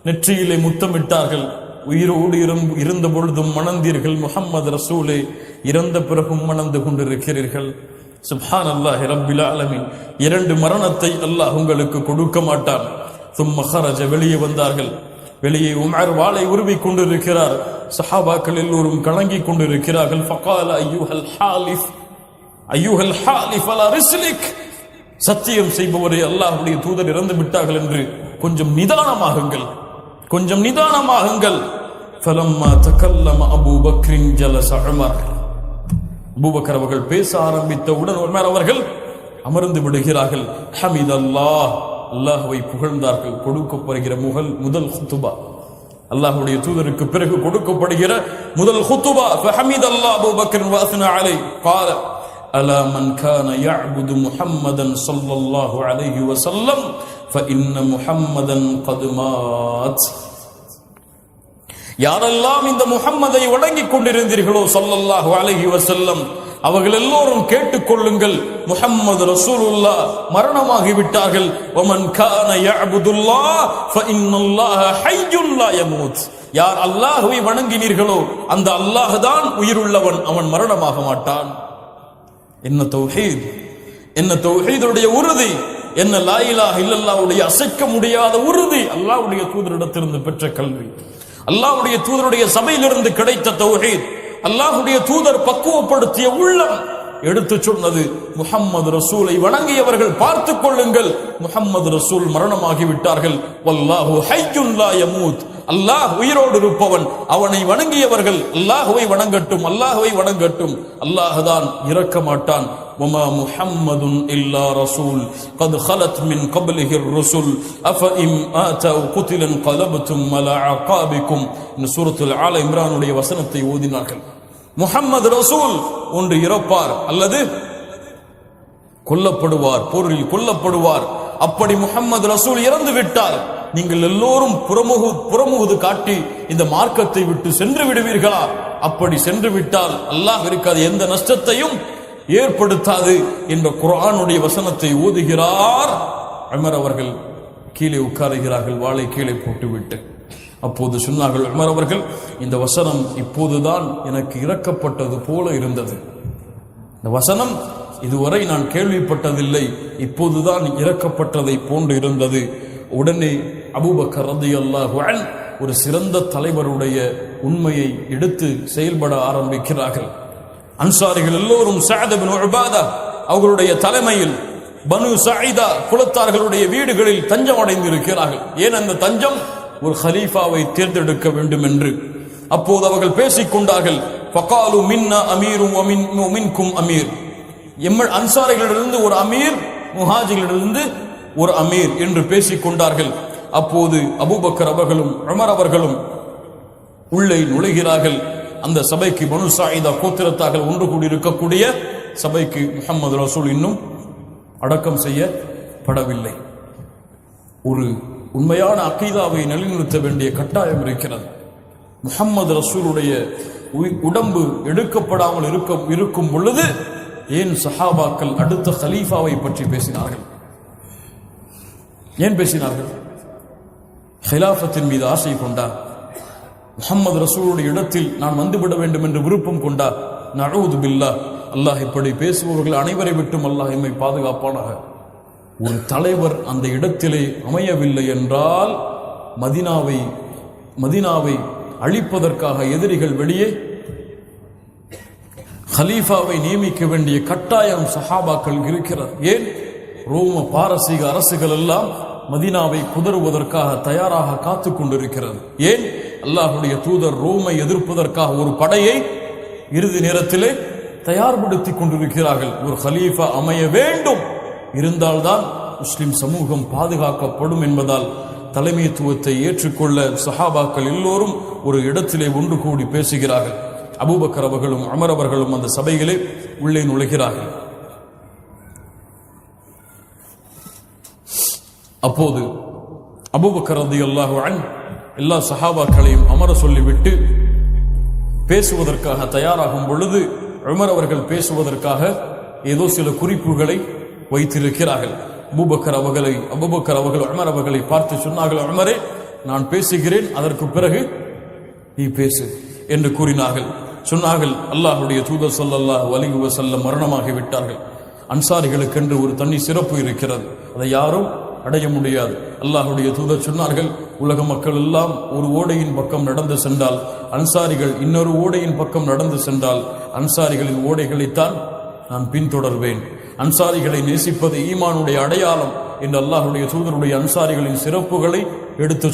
நெற்றியிலே முத்தமிட்டார்கள். உயிரோடு இருந்த பொழுதும் மணந்தீர்கள், முஹம்மது ரசூலே இறந்த பிறகும் மணந்து கொண்டிருக்கிறீர்கள். சுப்ஹானல்லாஹி ரப்பில் ஆலமீன். 2 மரணத்தை அல்லாஹ் உங்களுக்கு கொடுக்க மாட்டான். சும்ம ஹரஜ, வெளியே வந்தார்கள். வெளியே உமர் வாளை உருவி கொண்டிருக்கிறார். சஹாபாக்கள் எல்லோரும் கலங்கிக் கொண்டிருக்கிறார்கள். ஃபகால அய்யுஹல் ஹாலிஃப் அய்யுஹல் ஹாலிஃப் அலா ரிஸ்லிக். சத்தியம் செய்பவரே, அல்லாஹ்வுடைய தூதர் இறந்து விட்டார்கள் என்று கொஞ்சம் நிதானமாகுங்கள், கொஞ்சம் நிதானமாகுங்கள். ஃபலம்மா தகல்லம அபூபக்ரின் ஜலஸ உமர். அபூபக்கர் அவர்கள் பேச ஆரம்பித்தவுடன் உமர் அவர்கள் அமர்ந்து விடுகிறார்கள். ஹமிதல்லாஹ், அல்லாஹ்வை புகழ்ந்தார்கள். கொடுக்கப்படுகிற முதல் குத்துபா, அல்லாஹ்வுடைய தூதருக்கு பிறகு கொடுக்கப்படுகிற முதல் குத்துபா. ஃபஹமிதல்லாஹ் அபூபக்கர் வ அஸ்னா அலைஹி. قال الا من كان يعبد محمدا صلى الله عليه وسلم فان محمدا قد مات. யாரெல்லாம் இந்த முஹம்மதை வணங்கிக் கொண்டிருந்தீர்களோ ஸல்லல்லாஹு அலைஹி வஸல்லம், அவர்கள் எல்லோரும் கேட்டுக்கொள்ளுங்கள், முஹம்மது ரசூலுல்லாஹ் மரணமாகி விட்டார்கள். வமன் கான யஅபுதுல்லாஹ் ஃபஇன்னல்லாஹ ஹய்யுன் லா யமூத். யார் அல்லாஹ்வை வணங்கினீர்களோ அந்த அல்லாஹ் தான் உயிருள்ளவன், அவன் மரணமாக மாட்டான். என்ன தௌஹீத், என்ன தௌஹீதுடைய உறுதி, என்ன லா இலாஹ இல்லல்லாஹ்வுடைய அசைக்க முடியாத உறுதி. அல்லாஹ்வுடைய தூதரிடத்திலிருந்து பெற்ற கல்வி, அல்லாஹ்வுடைய தூதருடைய சபையிலிருந்து கிடைத்த தௌஹீத், அல்லாஹ்வுடைய தூதர் பக்குவப்படுத்திய உள்ளம் எடுத்து சொன்னது. முஹம்மது ரசூலை வணங்கியவர்கள் பார்த்துக் கொள்ளுங்கள், முஹம்மது ரசூல் மரணமாகி விட்டார்கள். வல்லாஹு ஹய்யுன் லா யமூத். அல்லாஹ் உயிரோடு இருப்பவன், அவனை வணங்கியவர்கள் அல்லாஹ்வை வணங்கட்டும், அல்லாஹ்வை வணங்கட்டும். அல்லாஹ் தான் இறக்க மாட்டான். وما محمد الا رسول قد خلت من قبله الرسل افئن مات او قتل انقلبتم على اعقابكم. இந்த சூரத்துல் ஆல இம்ரானுடைய வசனத்தை ஓதினார்கள். முஹம்மது ரசூல் ஒன்று இறப்பார் அல்லது கொல்லப்படுவார், போரில் கொல்லப்படுவார். அப்படி முஹம்மது ரசூல் இறந்து விட்டார், நீங்கள் எல்லோரும் புறமுகுது காட்டி இந்த மார்க்கத்தை விட்டு சென்று விடுவீர்களா? அப்படி சென்று விட்டால் அல்லாஹ் இருக்காது, எந்த நஷ்டத்தையும் ஏற்படுத்தாது என்ற குர்ஆனுடைய வசனத்தை ஓதுகிறார். உமர் அவர்கள் கீழே உட்காருகிறார்கள், வாளை கீழே போட்டுவிட்டு. அப்போது சொன்னார்கள் உமர் அவர்கள், இந்த வசனம் இப்போதுதான் எனக்கு இறக்கப்பட்டது போல இருந்தது. இந்த வசனம் இதுவரை நான் கேள்விப்பட்டதில்லை, இப்போதுதான் இறக்கப்பட்டதை போன்று இருந்தது. உடனே அபூபக்கர் ரலியல்லாஹு அன்ஹு ஒரு சிறந்த தலைவருடைய உண்மையை எடுத்து செயல்பட ஆரம்பிக்கிறார்கள். அன்சாரிகள் எல்லோரும் சஅத் இப்னு உபாதா அவர்களுடைய தலைமையில் பனு சஈதா குலத்தார்களுடைய வீடுகளில் தஞ்சம் அடைந்து இருக்கிறார்கள். ஏன் அந்த தஞ்சம்? ஒரு ஹலீஃபாவை தேர்ந்தெடுக்க வேண்டும் என்று. அப்போது அவர்கள் பேசிக்கொண்டார்கள், ஃபகாலு மின்னா அமீரும் வ மின்கும் அமீர், எம்மல் அன்சாரிகளிலிருந்து ஒரு அமீர், முஹாஜிரிலிருந்து ஒரு அமீர் என்று பேசிக்கொண்டார்கள். அப்போது அபூபக்கர் அவர்களும் உமர் அவர்களும் உள்ளே நுழைகிறார்கள். அந்த சபைக்கு பனு சாயிதா கோத்திரத்தார்கள் ஒன்று கூடி இருக்கக்கூடிய சபைக்கு முஹம்மது ரசூல் இன்னும் அடக்கம் செய்யப்படவில்லை. ஒரு உண்மையான அகீதாவை நிலைநிறுத்த வேண்டிய கட்டாயம் இருக்கிறது. முஹம்மது ரசூலுடைய உடம்பு எடுக்கப்படாமல் இருக்கும் பொழுது ஏன் சஹாபாக்கள் அடுத்த கலீஃபாவை பற்றி பேசினார்கள்? ஏன் பேசினார்கள்? ஹிலாஃபத்தின் மீது ஆசை கொண்டா? முஹம்மது ரசூலுடைய இடத்தில் நான் வந்துவிட வேண்டும் என்று விருப்பம் கொண்டா? நஊது பில்லாஹ், அல்லாஹ் இப்படி பேசுபவர்கள் அனைவரை விட்டும் அல்லாஹ் எம்மை பாதுகாப்பானாக. ஒரு தலைவர் அந்த இடத்திலே அமையவில்லை என்றால் மதீனாவை அழிப்பதற்காக எதிரிகள் வெளியே ஹலீஃபாவை நியமிக்க வேண்டிய கட்டாயம் சஹாபாக்கள் இருக்கிறது. ஏன்? ரோம பாரசீக அரசுகள் எல்லாம் மதீனாவை குதறுவதற்காக தயாராக காத்து கொண்டிருக்கிறது. ஏன்? அல்லாஹ்வுடைய தூதர் ரோமை எதிர்ப்பதற்காக ஒரு படையை இறுதி நேரத்திலே தயார்படுத்திக் கொண்டிருக்கிறார்கள். ஒரு ஹலீஃபா அமைய வேண்டும், இருந்தால்தான் முஸ்லிம் சமூகம் பாதுகாக்கப்படும் என்பதால் தலைமைத்துவத்தை ஏற்றுக்கொள்ள சஹாபாக்கள் எல்லோரும் ஒரு இடத்திலே ஒன்று கூடி பேசுகிறார்கள். அபூபக்கர் அவர்களும் உமர் அவர்களும் அந்த சபையிலே உள்ளே நுழைகிறார்கள். அப்போது அபூபக்கர் ரலியல்லாஹு அன்ஹு எல்லா சஹாபாக்களையும் அமர சொல்லிவிட்டு பேசுவதற்காக தயாராகும் பொழுது உமர் அவர்கள் பேசுவதற்காக ஏதோ சில குறிப்புகளை வைத்திருக்கிறார்கள். அபூபக்கர் அவர்கள் உமர் அவர்களை பார்த்து சொன்னார்கள், உமரே, நான் பேசுகிறேன், அதற்கு பிறகு நீ பேசு என்று கூறினார்கள். சொன்னார்கள், அல்லாஹ்வுடைய தூதர் ஸல்லல்லாஹு அலைஹி வஸல்லம் மரணமாகி விட்டார்கள். அன்சாரிகளுக்கென்று ஒரு தனி சிறப்பு இருக்கிறது, அதை யாரும் அடைய முடியாது. அல்லாஹ்வுடைய தூதர் சொன்னார்கள், உலக மக்கள் எல்லாம் ஒரு ஓடையின் பக்கம் நடந்து சென்றால், அன்சாரிகள் இன்னொரு ஓடையின் பக்கம் நடந்து சென்றால், அன்சாரிகளின் ஓடைகளைத்தான் நான் பின்தொடர்வேன். அன்சாரிகளை நேசிப்பது ஈமானுடைய அடையாளம் என்று அல்லாஹ்வுடைய தூதருடைய அன்சாரிகளின் சிறப்புகளை எடுத்து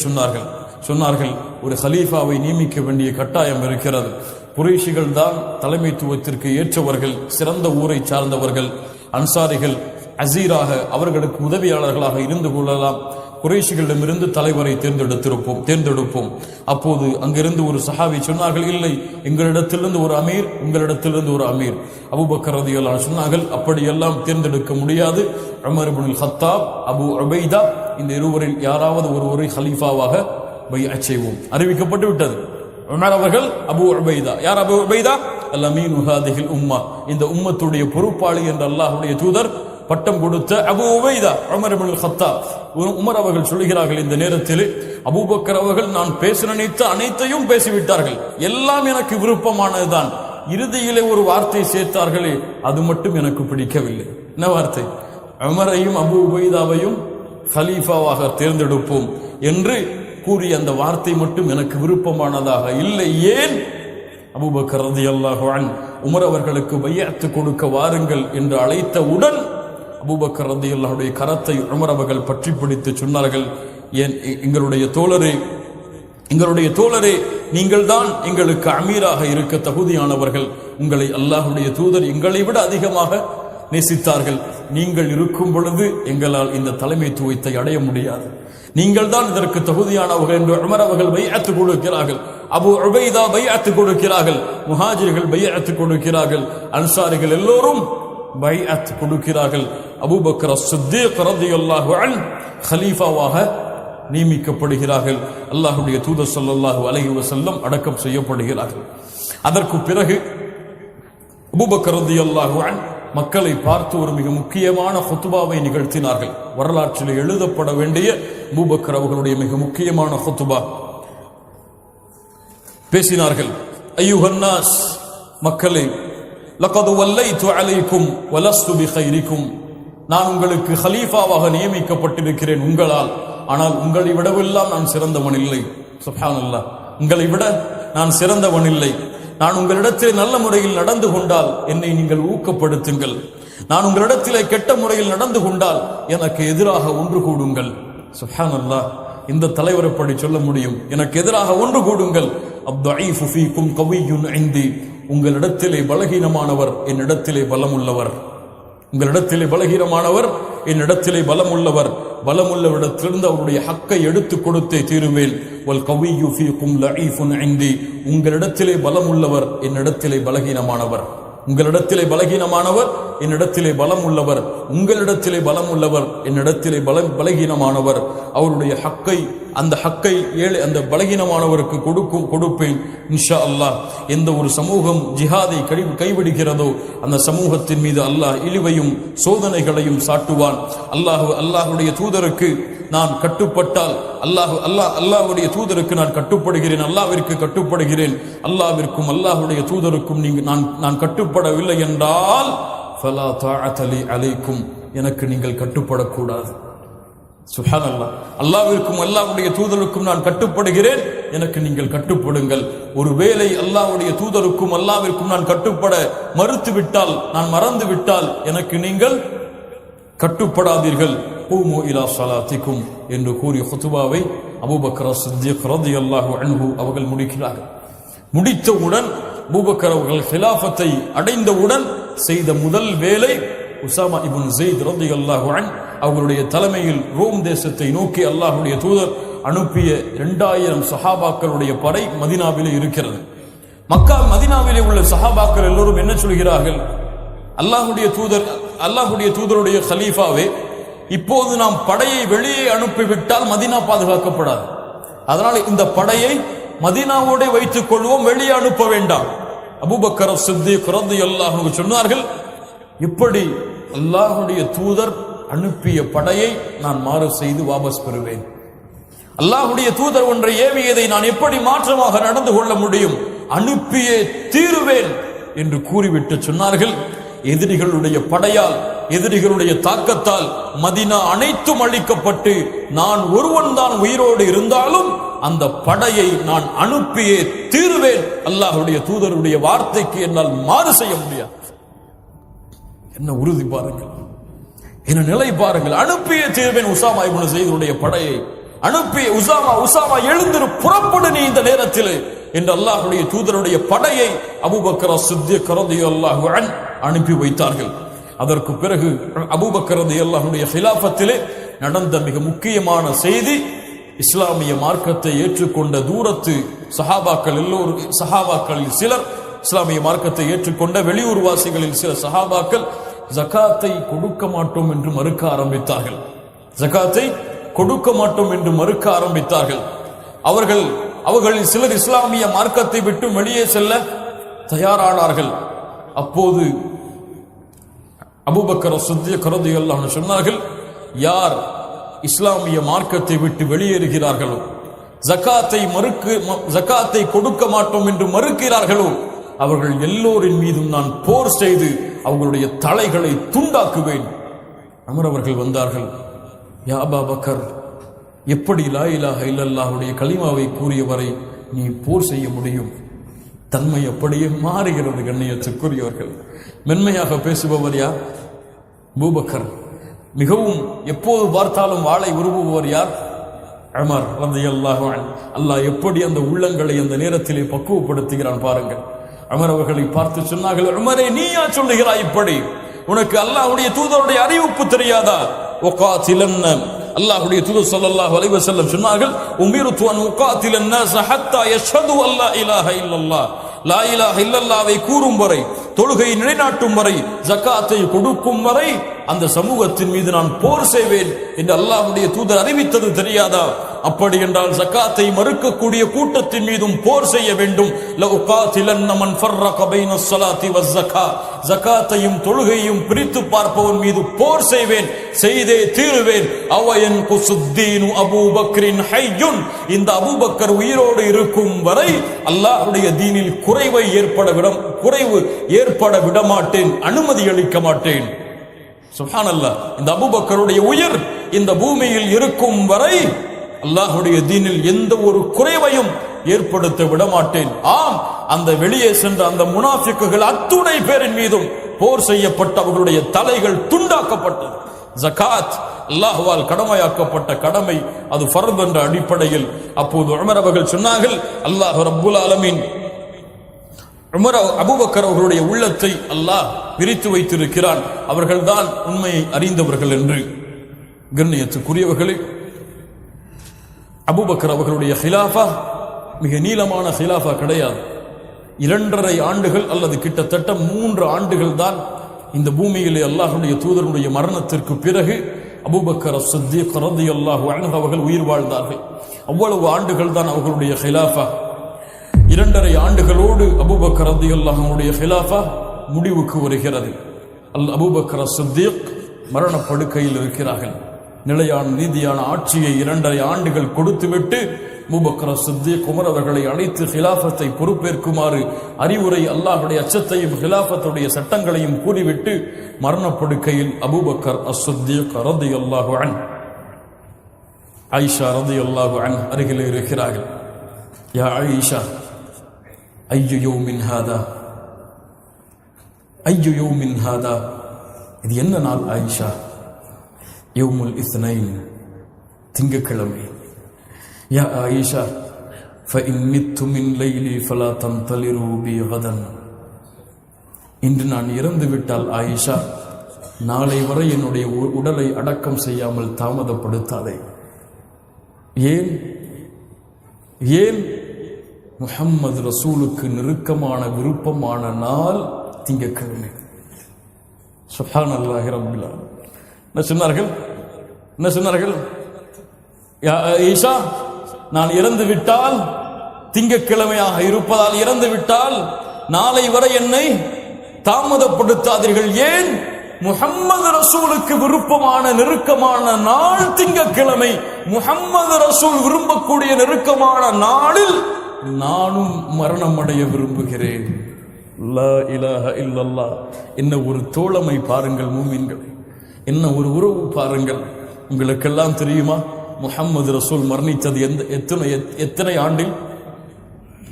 சொன்னார்கள். ஒரு ஹலீஃபாவை நியமிக்க வேண்டிய கட்டாயம் இருக்கிறது. குறைஷிகள் தான் தலைமைத்துவத்திற்கு ஏற்றவர்கள், சிறந்த ஊரை சார்ந்தவர்கள். அன்சாரிகள் அசீராக அவர்களுக்கு உதவியாளர்களாக இருந்து கொள்ளலாம். குறைஷிகளிடமிருந்து தலைவரை தேர்ந்தெடுப்போம். அப்போது அங்கிருந்து ஒரு சஹாபி சொன்னார்கள், இல்லை, எங்களிடத்திலிருந்து ஒரு அமீர், உங்களிடத்திலிருந்து ஒரு அமீர். அபூபக்கர் ரலியல்லாஹு அன்ஹு சொன்னார்கள், அப்படியெல்லாம் தேர்ந்தெடுக்க முடியாது. உமர் இப்னுல் ஹத்தாப், அபு உபைதா, இந்த இருவரில் யாராவது ஒருவரை ஹலீஃபாவாக பைஅத் செய்வோம். அறிவிக்கப்பட்டு விட்டது. உமர் அவர்கள், அபு உபைதா. யார் அபு உபைதா? அல்-அமீனு ஹாதிஹில் உம்மah, இந்த உம்மத்துடைய பொறுப்பாளி என்று அல்லாஹ்வுடைய தூதர் பட்டம் கொடுத்த அபு உபைதா உமர் இப்னுல் ஹத்தாப். உமர் அவர்கள் சொல்கிறார்கள், இந்த நேரத்தில் அபூபக்கர் அவர்கள் நான் பேச நினைத்த அனைத்தையும் பேசிவிட்டார்கள், எல்லாம் எனக்கு விருப்பமானதுதான். இறுதியிலே ஒரு வார்த்தை சேர்த்தார்களே, அது மட்டும் எனக்கு பிடிக்கவில்லை. என்ன வார்த்தை? உமரையும் அபு உபைதாவையும் ஹலீஃபாவாக தேர்ந்தெடுப்போம் என்று கூறிய அந்த வார்த்தை மட்டும் எனக்கு விருப்பமானதாக இல்லை. ஏன்? அபூபக்கர் ரலியல்லாஹு அன்ஹு உமர் அவர்களுக்கு பைஅத் கொடுக்க வாருங்கள் என்று அழைத்தவுடன் அபூபக்கர் ரலியல்லாஹுடைய கரத்தை உமர் அவர்கள் பற்றி பிடித்து சொன்னார்கள், எங்களுடைய தோழரே, நீங்கள் தான் எங்களுக்கு அமீராக இருக்க தகுதியானவர்கள். உங்களை அல்லாஹ்வுடைய தூதர் எங்களை விட அதிகமாக நேசித்தார்கள். நீங்கள் இருக்கும் பொழுது எங்களால் இந்த தலைமைத்துவத்தை அடைய முடியாது. நீங்கள் தான் இதற்கு தகுதியானவர்கள் என்று உமர் அவர்கள் பைஅத் கொடுக்கிறார்கள். அபு உபைதா பைஅத் கொடுக்கிறார்கள். முஹாஜிர்கள் பைஅத் கொடுக்கிறார்கள். அன்சாரிகள் எல்லோரும் பைஅத் கொடுக்கிறார்கள். அபூபக்கர் அஸ்-சித்தீக் ரலியல்லாஹு அன்ஹு கலீஃபாவாக நியமிக்கப்படுகிறார்கள். அல்லாஹ்வுடைய தூதர் ஸல்லல்லாஹு அலைஹி வஸல்லம் அடக்கம் செய்யப்படுகிறார்கள். அதற்கு பிறகு அபூபக்கர் ரலியல்லாஹு அன்ஹு மக்களை பார்த்து ஒரு மிக முக்கியமான ஹுத்பாவை நிகழ்த்தினார்கள். வரலாற்றில் எழுதப்பட வேண்டிய அபூபக்கர் அவர்களுடைய மிக முக்கியமான ஹுத்பா பேசினார்கள். அய்யுஹன் நாஸ், மக்களே, லகத் வல்லைது அலைக்கும் வலஸ்து பிகைரிக்கும், நான் உங்களுக்கு ஹலீஃபாவாக நியமிக்கப்பட்டிருக்கிறேன் உங்களால், ஆனால் உங்களை விடவெல்லாம் நான் சிறந்தவன் இல்லை. சுப்ஹானல்லாஹ், உங்களை விட நான் சிறந்தவன் இல்லை. நான் உங்களிடத்தில் நல்ல முறையில் நடந்து கொண்டால் என்னை நீங்கள் ஊக்கப்படுத்துங்கள். நான் உங்களிடத்திலே கெட்ட முறையில் நடந்து கொண்டால் எனக்கு எதிராக ஒன்று கூடுங்கள். சுப்ஹானல்லாஹ், இந்த தலைவர் எப்படி சொல்ல முடியும்? எனக்கு எதிராக ஒன்று கூடுங்கள். அத்ஐஃபு ஃபீக்கும் கவிய்யுன் இன்தி, உங்களிடத்திலே பலகீனமானவர் என்னிடத்திலே பலமுள்ளவர். உங்களிடத்திலே பலகீனமானவர் என்னிடத்திலே பலமுள்ளவர். பலமுள்ளவரிடத்திலிருந்து அவருடைய ஹக்கை எடுத்து கொடுத்தே தீருவேன். வல் கவிய்யு ஃபீக்கும் லஈஃபுன் இன்தி, உங்களிடத்திலே பலமுள்ளவர் என்னிடத்திலே பலகீனமானவர். உங்களிடத்திலே பலகீனமானவர் என்னிடத்திலே பலம் உள்ளவர். உங்களிடத்திலே பலம் உள்ளவர் என்னிடத்திலே பலகீனமானவர். அவருடைய ஹக்கை, அந்த ஹக்கை அந்த பலகீனமானவருக்கு கொடுப்பேன் இன்ஷா அல்லாஹ். எந்த ஒரு சமூகம் ஜிஹாதை கைவிடுகிறதோ அந்த சமூகத்தின் மீது அல்லாஹ் இழிவையும் சோதனைகளையும் சாட்டுவான். அல்லாஹுடைய தூதருக்கு நான் கட்டுப்பட்டால் அல்லாஹ்வுடைய தூதருக்கு நான் கட்டுப்படுகிறேன், அல்லாஹ்விற்கு கட்டுப்படுகிறேன். அல்லாஹ்விற்கும் அல்லாஹ்வுடைய தூதருக்கும் நான் கட்டுப்படவில்லை என்றால் ஃபலா தாஅத லி அலைக்கும், எனக்கு நீங்கள் கட்டுப்படக்கூடாது. சுப்ஹானல்லாஹ். அல்லாஹ்விற்கும் அல்லாஹ்வுடைய தூதருக்கும் நான் கட்டுப்படுகிறேன், எனக்கு நீங்கள் கட்டுப்படுங்கள். ஒருவேளை அல்லாஹ்வுடைய தூதருக்கும் அல்லாஹ்விற்கும் நான் கட்டுப்பட மறுத்துவிட்டால், நான் மறந்து விட்டால் எனக்கு நீங்கள் கட்டுப்படாதீர்கள். கூமு இலா ஸலாத்திக்கும் என்று கூறிய குத்பாவை அபூபக்கர் சித்திக் ரலியல்லாஹு அன்ஹு அவர்கள் முடிக்கிறார்கள். முடித்தவுடன் அபூபக்கர் அவர்கள் ஹிலாஃபத்தை அடைந்தவுடன் செய்த முதல் வேலை உசாமா இப்னு ஸைத் ரலியல்லாஹு அன்ஹு அவர்களுடைய தலைமையில் ரோம் தேசத்தை நோக்கி அல்லாஹ்வுடைய தூதர் அனுப்பிய 2000 சஹாபாக்களுடைய படை மதீனாவிலே இருக்கிறது. மதீனாவிலே உள்ள சஹாபாக்கள் எல்லோரும் என்ன சொல்கிறார்கள்? அல்லாஹ்வுடைய தூதருடைய கலீஃபாவே, இப்போது நாம் படையை வெளியே அனுப்பிவிட்டால் மதீனா பாதுகாக்கப்படாது. அதனால இந்த படையை மதீனாவோட வைத்துக் கொள்வோம், வெளியே அனுப்ப வேண்டாம். அபூபக்கர் சித்திக் ரலியல்லாஹு அன்ஹு சொன்னார்கள், இப்படி அல்லாஹ்வுடைய தூதர் அனுப்பிய படையை நான் மாறு செய்து வாபஸ் பெறுவேன். அல்லாஹ்வுடைய தூதர் ஒன்றை ஏவியதை நான் எப்படி மாற்றமாக நடந்து கொள்ள முடியும்? அனுப்பியே தீருவேன் என்று கூறிவிட்டு சொன்னார்கள், எதிரிகளுடைய படையால், எதிரிகளுடைய தாக்கத்தால் மதீனா அனைத்தும் அழிக்கப்பட்டு நான் ஒருவன் தான் உயிரோடு இருந்தாலும் அந்த படையை நான் அனுப்பியே தீருவேன். அல்லாஹ்வுடைய தூதருடைய வார்த்தைக்கு என்னால் மாறு செய்ய முடியாது. என்ன உறுதி பாருங்கள், என்ன நிலை பாருங்கள். அனுப்பியே தீருவேன் உசாமா இப்னு ஸைதுடைய படையை அனுப்பிய உசாமா எழுந்திரு, புறப்படு நீ இந்த நேரத்தில் என்று அல்லாஹ்வுடைய தூதருடைய படையை அபூபக்கர் சித்திக் ரலியல்லாஹு அன்ஹு அனுப்பி வைத்தார்கள். அதற்கு பிறகு அபூபக்கர் ரலியல்லாஹுடைய ஹிலாஃபத்திலே நடந்த மிக முக்கியமான செய்தி, இஸ்லாமிய மார்க்கத்தை ஏற்றுக்கொண்ட தூரத்து சஹாபாக்களில் சிலர், இஸ்லாமிய மார்க்கத்தை ஏற்றுக்கொண்ட வெளியூர் வாசிகளில் சில சஹாபாக்கள் ஜகாத்தை கொடுக்க மாட்டோம் என்று மறுக்க ஆரம்பித்தார்கள். ஜகாத்தை கொடுக்க மாட்டோம் என்று மறுக்க ஆரம்பித்தார்கள். அவர்களில் சிலர் இஸ்லாமிய மார்க்கத்தை விட்டு வெளியே செல்ல தயாரானார்கள். அப்போது அபூபக்கர் சித்திக் ரலியல்லாஹு அன்ஹு சொன்னார்கள், யார் இஸ்லாமிய மார்க்கத்தை விட்டு வெளியேறுகிறார்களோ, ஜகாத்தை கொடுக்க மாட்டோம் என்று மறுக்கிறார்களோ, அவர்கள் எல்லோரின் மீதும் நான் போர் செய்து அவர்களுடைய தலைகளை துண்டாக்குவேன். அமரவர்கள் வந்தார்கள், யா அபூபக்கர், எப்படி லா இலாஹ இல்லல்லாஹுடைய கலிமாவை கூறியவரை நீ போர் செய்ய முடியும்? தன்மை அப்படியே மாறுகிறது. கண்ணியத்துக்குரியவர்கள், மென்மையாக பேசுபவர் யார்? அபூபக்கர். மிகவும் எப்போது பார்த்தாலும் வாளை உருவுபவர் யார்? உமர் ரலியல்லாஹு அன்ஹு. அல்லாஹ் எப்படி அந்த உள்ளங்களை அந்த நேரத்திலே பக்குவப்படுத்துகிறான் பாருங்கள். உமர் அவர்களை பார்த்து சொன்னார்கள், உமரே, நீயா சொல்லுகிறாய் இப்படி? உனக்கு அல்லாஹ்வுடைய தூதருடைய அறிவிப்பு தெரியாதா? வகாத்திலன்ன, அல்லாஹ்வுடைய தூதர் ஸல்லல்லாஹு அலைஹி வஸல்லம் சொன்னார்கள், உமிர்து அன் உகாத்திலன் நாஸ ஹத்தா யஷ்ஹது அல்லா இலாஹ இல்லல்லாஹ், லா இலாஹ இல்லல்லாஹ்வை கூறும் வரை, தொழுகை நிலைநாட்டும் வரை, ஜகாத்தை கொடுக்கும் வரை அந்த சமூகத்தின் மீது நான் போர் செய்வேன் என்று அல்லாஹ்வுடைய தூதர் அறிவித்தது தெரியாதா? அப்படி என்றால் ஜகாத்தை மறுக்கக்கூடிய கூட்டத்தின் மீதும் போர் செய்ய வேண்டும். லஉகாத்திலன்ன மன் ஃபர்ரக பைன ஸலாத்தி வஸ்ஸகா, ஜகாத்தையும் தொழுகையும் பிரித்து பார்ப்பவன் மீது போர் செய்வேன், செய்தே தீருவேன். அவயன் குசுத்தீனு அபூபக்ரின் ஹய்யுன், இந்த அபூபக்கர் உயிரோடு இருக்கும் வரை அல்லாஹ்வுடைய தீனில் குறைவு ஏற்பட விடமாட்டேன், அனுமதி அளிக்க மாட்டேன். சுப்ஹானல்லாஹ். இந்த அபூபக்கருடைய உயிர் இந்த பூமியில் இருக்கும் வரை அல்லாஹ்வுடைய தீனில் எந்த ஒரு குறைவையும் ஏற்படுத்த விடமாட்டேன். ஆம், அந்த வெளியே சென்ற அந்த முனாஃபிக்குகள் அத்துணை பேரின் மீதும் போர் செய்யப்பட்ட அவர்களுடைய தலைகள் துண்டாக்கப்பட்டது. ஜகாத் அல்லாஹ்வால் கடமையாக்கப்பட்ட கடமை, அது ஃபர்த் என்ற அடிப்படையில். அப்போது உமர் அவர்கள் சொன்னார்கள், அல்லாஹ் ரப்புல் ஆலமீன் அபூபக்கர் அவர்களுடைய உள்ளத்தை அல்லாஹ் பிரித்து வைத்திருக்கிறான், அவர்கள்தான் உண்மையை அறிந்தவர்கள் என்று. கண்ணியத்துக்குரியவர்களே, அபூபக்கர் அவர்களுடைய ஹிலாஃபா மிக நீளமான ஹிலாஃபா கிடையாது. 2.5 ஆண்டுகள் அல்லது கிட்டத்தட்ட 3 ஆண்டுகள் தான் இந்த பூமியிலே அல்லாஹ்வுடைய தூதருடைய மரணத்திற்கு பிறகு அபூபக்கர் அஸ்-சித்தீக் ரலியல்லாஹு அன்ஹு அவர்கள் உயிர் வாழ்ந்தார்கள். அவ்வளவு ஆண்டுகள் தான் அவர்களுடைய ஹிலாஃபா. 2.5 ஆண்டுகளோடு அபூபக்கர் ரலியல்லாஹு அன்ஹுடைய ஹிலாஃபா முடிவுக்கு வருகிறது. அபூபக்கர் அஸ்-சித்தீக் மரணப்படுக்கையில் இருக்கிறார்கள். நிலையான நீதியான ஆட்சியை 2.5 ஆண்டுகள் கொடுத்துவிட்டு அபூபக்கர் அஸ்-சித்தீக் உமர் அவர்களை அழைத்து ஹிலாஃபத்தை பொறுப்பேற்குமாறு அறிவுரை, அல்லாஹ்வுடைய அச்சத்தையும் ஹிலாஃபத்துடைய சட்டங்களையும் கூறிவிட்டு மரணப்படுக்கையில் அபூபக்கர் அஸ்-சித்தீக் ரலியல்லாஹு அன்ஹு ஆயிஷா ரலியல்லாஹு அன்ஹா அருகில் இருக்கிறார்கள். யா ஆயிஷா, ஐயு யௌமின் ஹாதா, ஐயு யௌமின் ஹாதா, இது என்ன நாள் ஆயிஷா? யௌமுல் இஸ்னைன், திங்கட்கிழமை. யா ஆயிஷா, ஃபஇன் மித்து மின் லைலி ஃபலா தன்தலிரு பி கதன், இன்று நான் இறந்து விட்டால் ஆயிஷா, நாளை வரை என்னுடைய உடலை அடக்கம் செய்யாமல் தாமதப்படுத்தாதே. ஏன்? ஏன்? முஹம்மது ரசூலுக்கு நெருக்கமான விருப்பமான நாள் திங்கட்கிழமை. சுப்ஹானல்லாஹி ரப்பில் ஆலமீன். என்ன சொன்னார்கள்? என்ன சொன்னார்கள்? யா ஆயிஷா, நான் இறந்து விட்டால், திங்கட்கிழமையாக இருப்பதால் இறந்து விட்டால் நாளை வரை என்னை தாமதப்படுத்தாதீர்கள். ஏன்? முஹம்மது ரசூலுக்கு விருப்பமான நெருக்கமான நாள் திங்கட்கிழமை. முஹம்மது ரசூல் விரும்பக்கூடிய நெருக்கமான நாளில் நானும் மரணம் அடைய விரும்புகிறேன். லா இலாஹ இல்லல்லாஹ். என்ன ஒரு தோழமை பாருங்கள் மூமின்கள், என்ன ஒரு உறவு பாருங்கள். உங்களுக்கெல்லாம் தெரியுமா முஹம்மது ரசூல் மரணித்தது எத்தனை ஆண்டில்,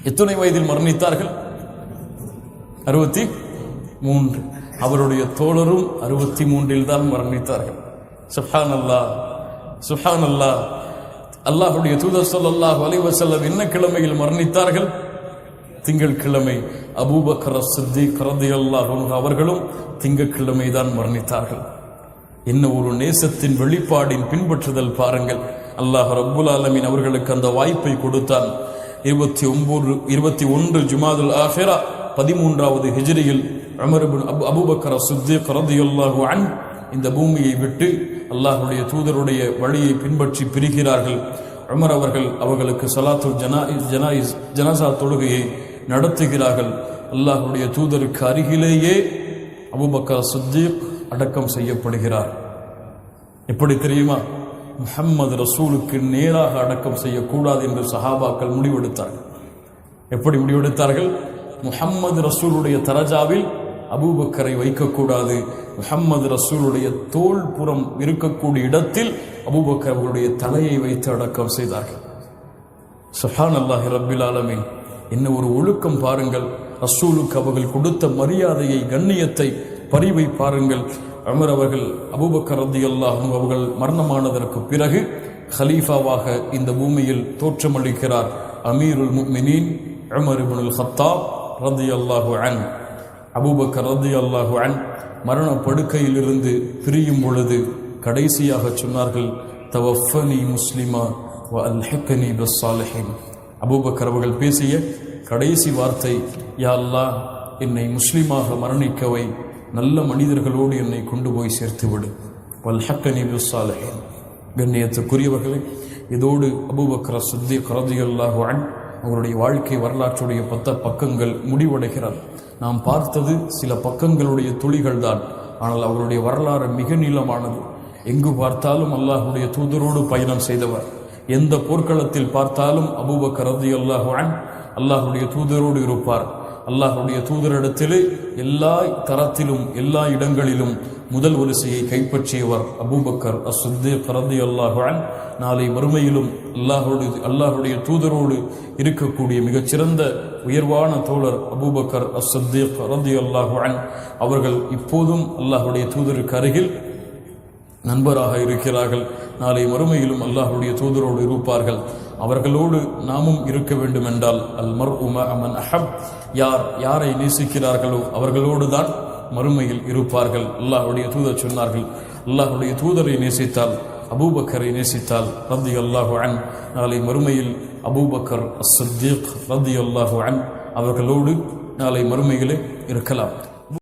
எத்தனை வயதில் மரணித்தார்கள்? 63. அவருடைய தோழரும் 63 தான் மரணித்தார்கள். சுப்ஹானல்லாஹ், சுப்ஹானல்லாஹ். அல்லாஹ்வுடைய தூதர் ஸல்லல்லாஹு அலைஹி வஸல்லம் என்ன கிழமையில் மரணித்தார்கள்? திங்கட்கிழமை. அபூபக்கர் அஸ்-சித்தீக் ரலியல்லாஹு அன்ஹு அவர்களும் திங்கட்கிழமை தான் மரணித்தார்கள். என்ன ஒரு நேசத்தின் வெளிப்பாடின் பின்பற்றுதல் பாருங்கள். அல்லாஹ் ரப்புல் ஆலமீன் அவர்களுக்கு அந்த வாய்ப்பை கொடுத்தான். 21 ஜுமாதுல் ஆஹிரா 13வது ஹிஜ்ரியில் உமர் இப்னு அபூபக்கர் அஸ்-சித்தீக் ரலியல்லாஹு அன்ஹு இந்த பூமியை விட்டு அல்லாஹ்வுடைய தூதருடைய வழியை பின்பற்றி பிரிகிறார்கள். உமர் அவர்கள் அவர்களுக்கு ஸலாத்துல் ஜனாஸா தொழுகையை நடத்துகிறார்கள். அல்லாஹ்வுடைய தூதருக்கு அருகிலேயே அபூபக்கர் அஸ்-சித்தீக் அடக்கம் செய்யப்படுகிறார். எப்படி தெரியுமா? முஹம்மது ரசூலுக்கு நேராக அடக்கம் செய்யக்கூடாது என்று சஹாபாக்கள் முடிவெடுத்தார்கள். எப்படி முடிவெடுத்தார்கள்? முஹம்மது ரசூலுடைய தரஜாவில் அபூபக்கரை வைக்கக்கூடாது, முஹம்மது ரசூலுடைய தோள் புறம் இருக்கக்கூடிய இடத்தில் அபூபக்கர் அவர்களுடைய தலையை வைத்து அடக்கம் செய்தார்கள். சுப்ஹானல்லாஹி ரப்பில் ஆலமீன். என்ன ஒரு ஒழுக்கம் பாருங்கள். ரசூலுக்கு அவர்கள் கொடுத்த மரியாதையை, கண்ணியத்தை, பரிவை பாருங்கள். உமர் அவர்கள் அபூபக்கர் ரலியல்லாஹு அன்ஹு அவர்கள் மரணமானதற்கு பிறகு ஹலீஃபாவாக இந்த பூமியில் தோற்றமளிக்கிறார் அமீருல் முஃமினீன் உமர் இப்னுல் கத்தாப் ரலியல்லாஹு அன்ஹு. அபூபக்கர் ரலியல்லாஹு அன்ஹு மரண படுக்கையிலிருந்து பிரியும் பொழுது கடைசியாக சொன்னார்கள், தவஃபனி முஸ்லிமா வ அல்ஹிக்னி பிஸ்ஸாலிஹீன். அபூபக்கர் அவர்கள் பேசிய கடைசி வார்த்தை, யா அல்லாஹ், என்னை முஸ்லிமாக மரணிக்கவை, நல்ல மனிதர்களோடு என்னை கொண்டு போய் சேர்த்துவிடு. வல்ஹக்னி பிஸ்ஸாலிஹீன். கண்ணியத்துக்குரியவர்களே, இதோடு அபூபக்கர் அஸ்-சித்தீக் ரலியல்லாஹு அன்ஹு அவருடைய வாழ்க்கை வரலாற்றுடைய 10 பக்கங்கள் முடிவடைகிறது. நாம் பார்த்தது சில பக்கங்களுடைய துளிகள் தான். ஆனால் அவருடைய வரலாறு மிக நீளமானது. எங்கு பார்த்தாலும் அல்லாஹ்வுடைய தூதரோடு பயணம் செய்தவர். எந்த போர்க்களத்தில் பார்த்தாலும் அபூபக்கர் ரலியல்லாஹு அன்ஹு அல்லாஹ்வுடைய தூதரோடு இருப்பார். அல்லாஹ்வுடைய தூதரிடத்திலே எல்லா தரத்திலும் எல்லா இடங்களிலும் முதல் வரிசையை கைப்பற்றியவர் அபூபக்கர் அஸ்-சித்தீக் ரலியல்லாஹு அன்ஹு. நாளை மறுமையிலும் அல்லாஹ்வுடைய தூதரோடு இருக்கக்கூடிய மிகச்சிறந்த உயர்வான தோழர் அபூபக்கர் அஸ்-சித்தீக் ரலியல்லாஹு அன்ஹு அவர்கள் இப்போதும் அல்லாஹ்வுடைய தூதருக்கு அருகில் நண்பராக இருக்கிறார்கள். நாளை மறுமையிலும் அல்லாஹ்வுடைய தூதரோடு இருப்பார்கள். அவர்களோடு நாமும் இருக்க வேண்டும் என்றால் அல் மர்உ மஅ மன் அஹப், யாரை நேசிக்கிறார்களோ அவர்களோடு தான் மறுமையில் இருப்பார்கள். அல்லாஹ்வுடைய தூதர் சொன்னார்கள், அல்லாஹ்வுடைய தூதரை நேசித்தால், அபூபக்கரை நேசித்தால் ரலியல்லாஹு அன்ஹு, நாளை மறுமையில் அபூபக்கர் அஸ்-சித்தீக் ரலியல்லாஹு அன்ஹு அவர்களோடு நாளை மறுமையிலே இருக்கலாம்.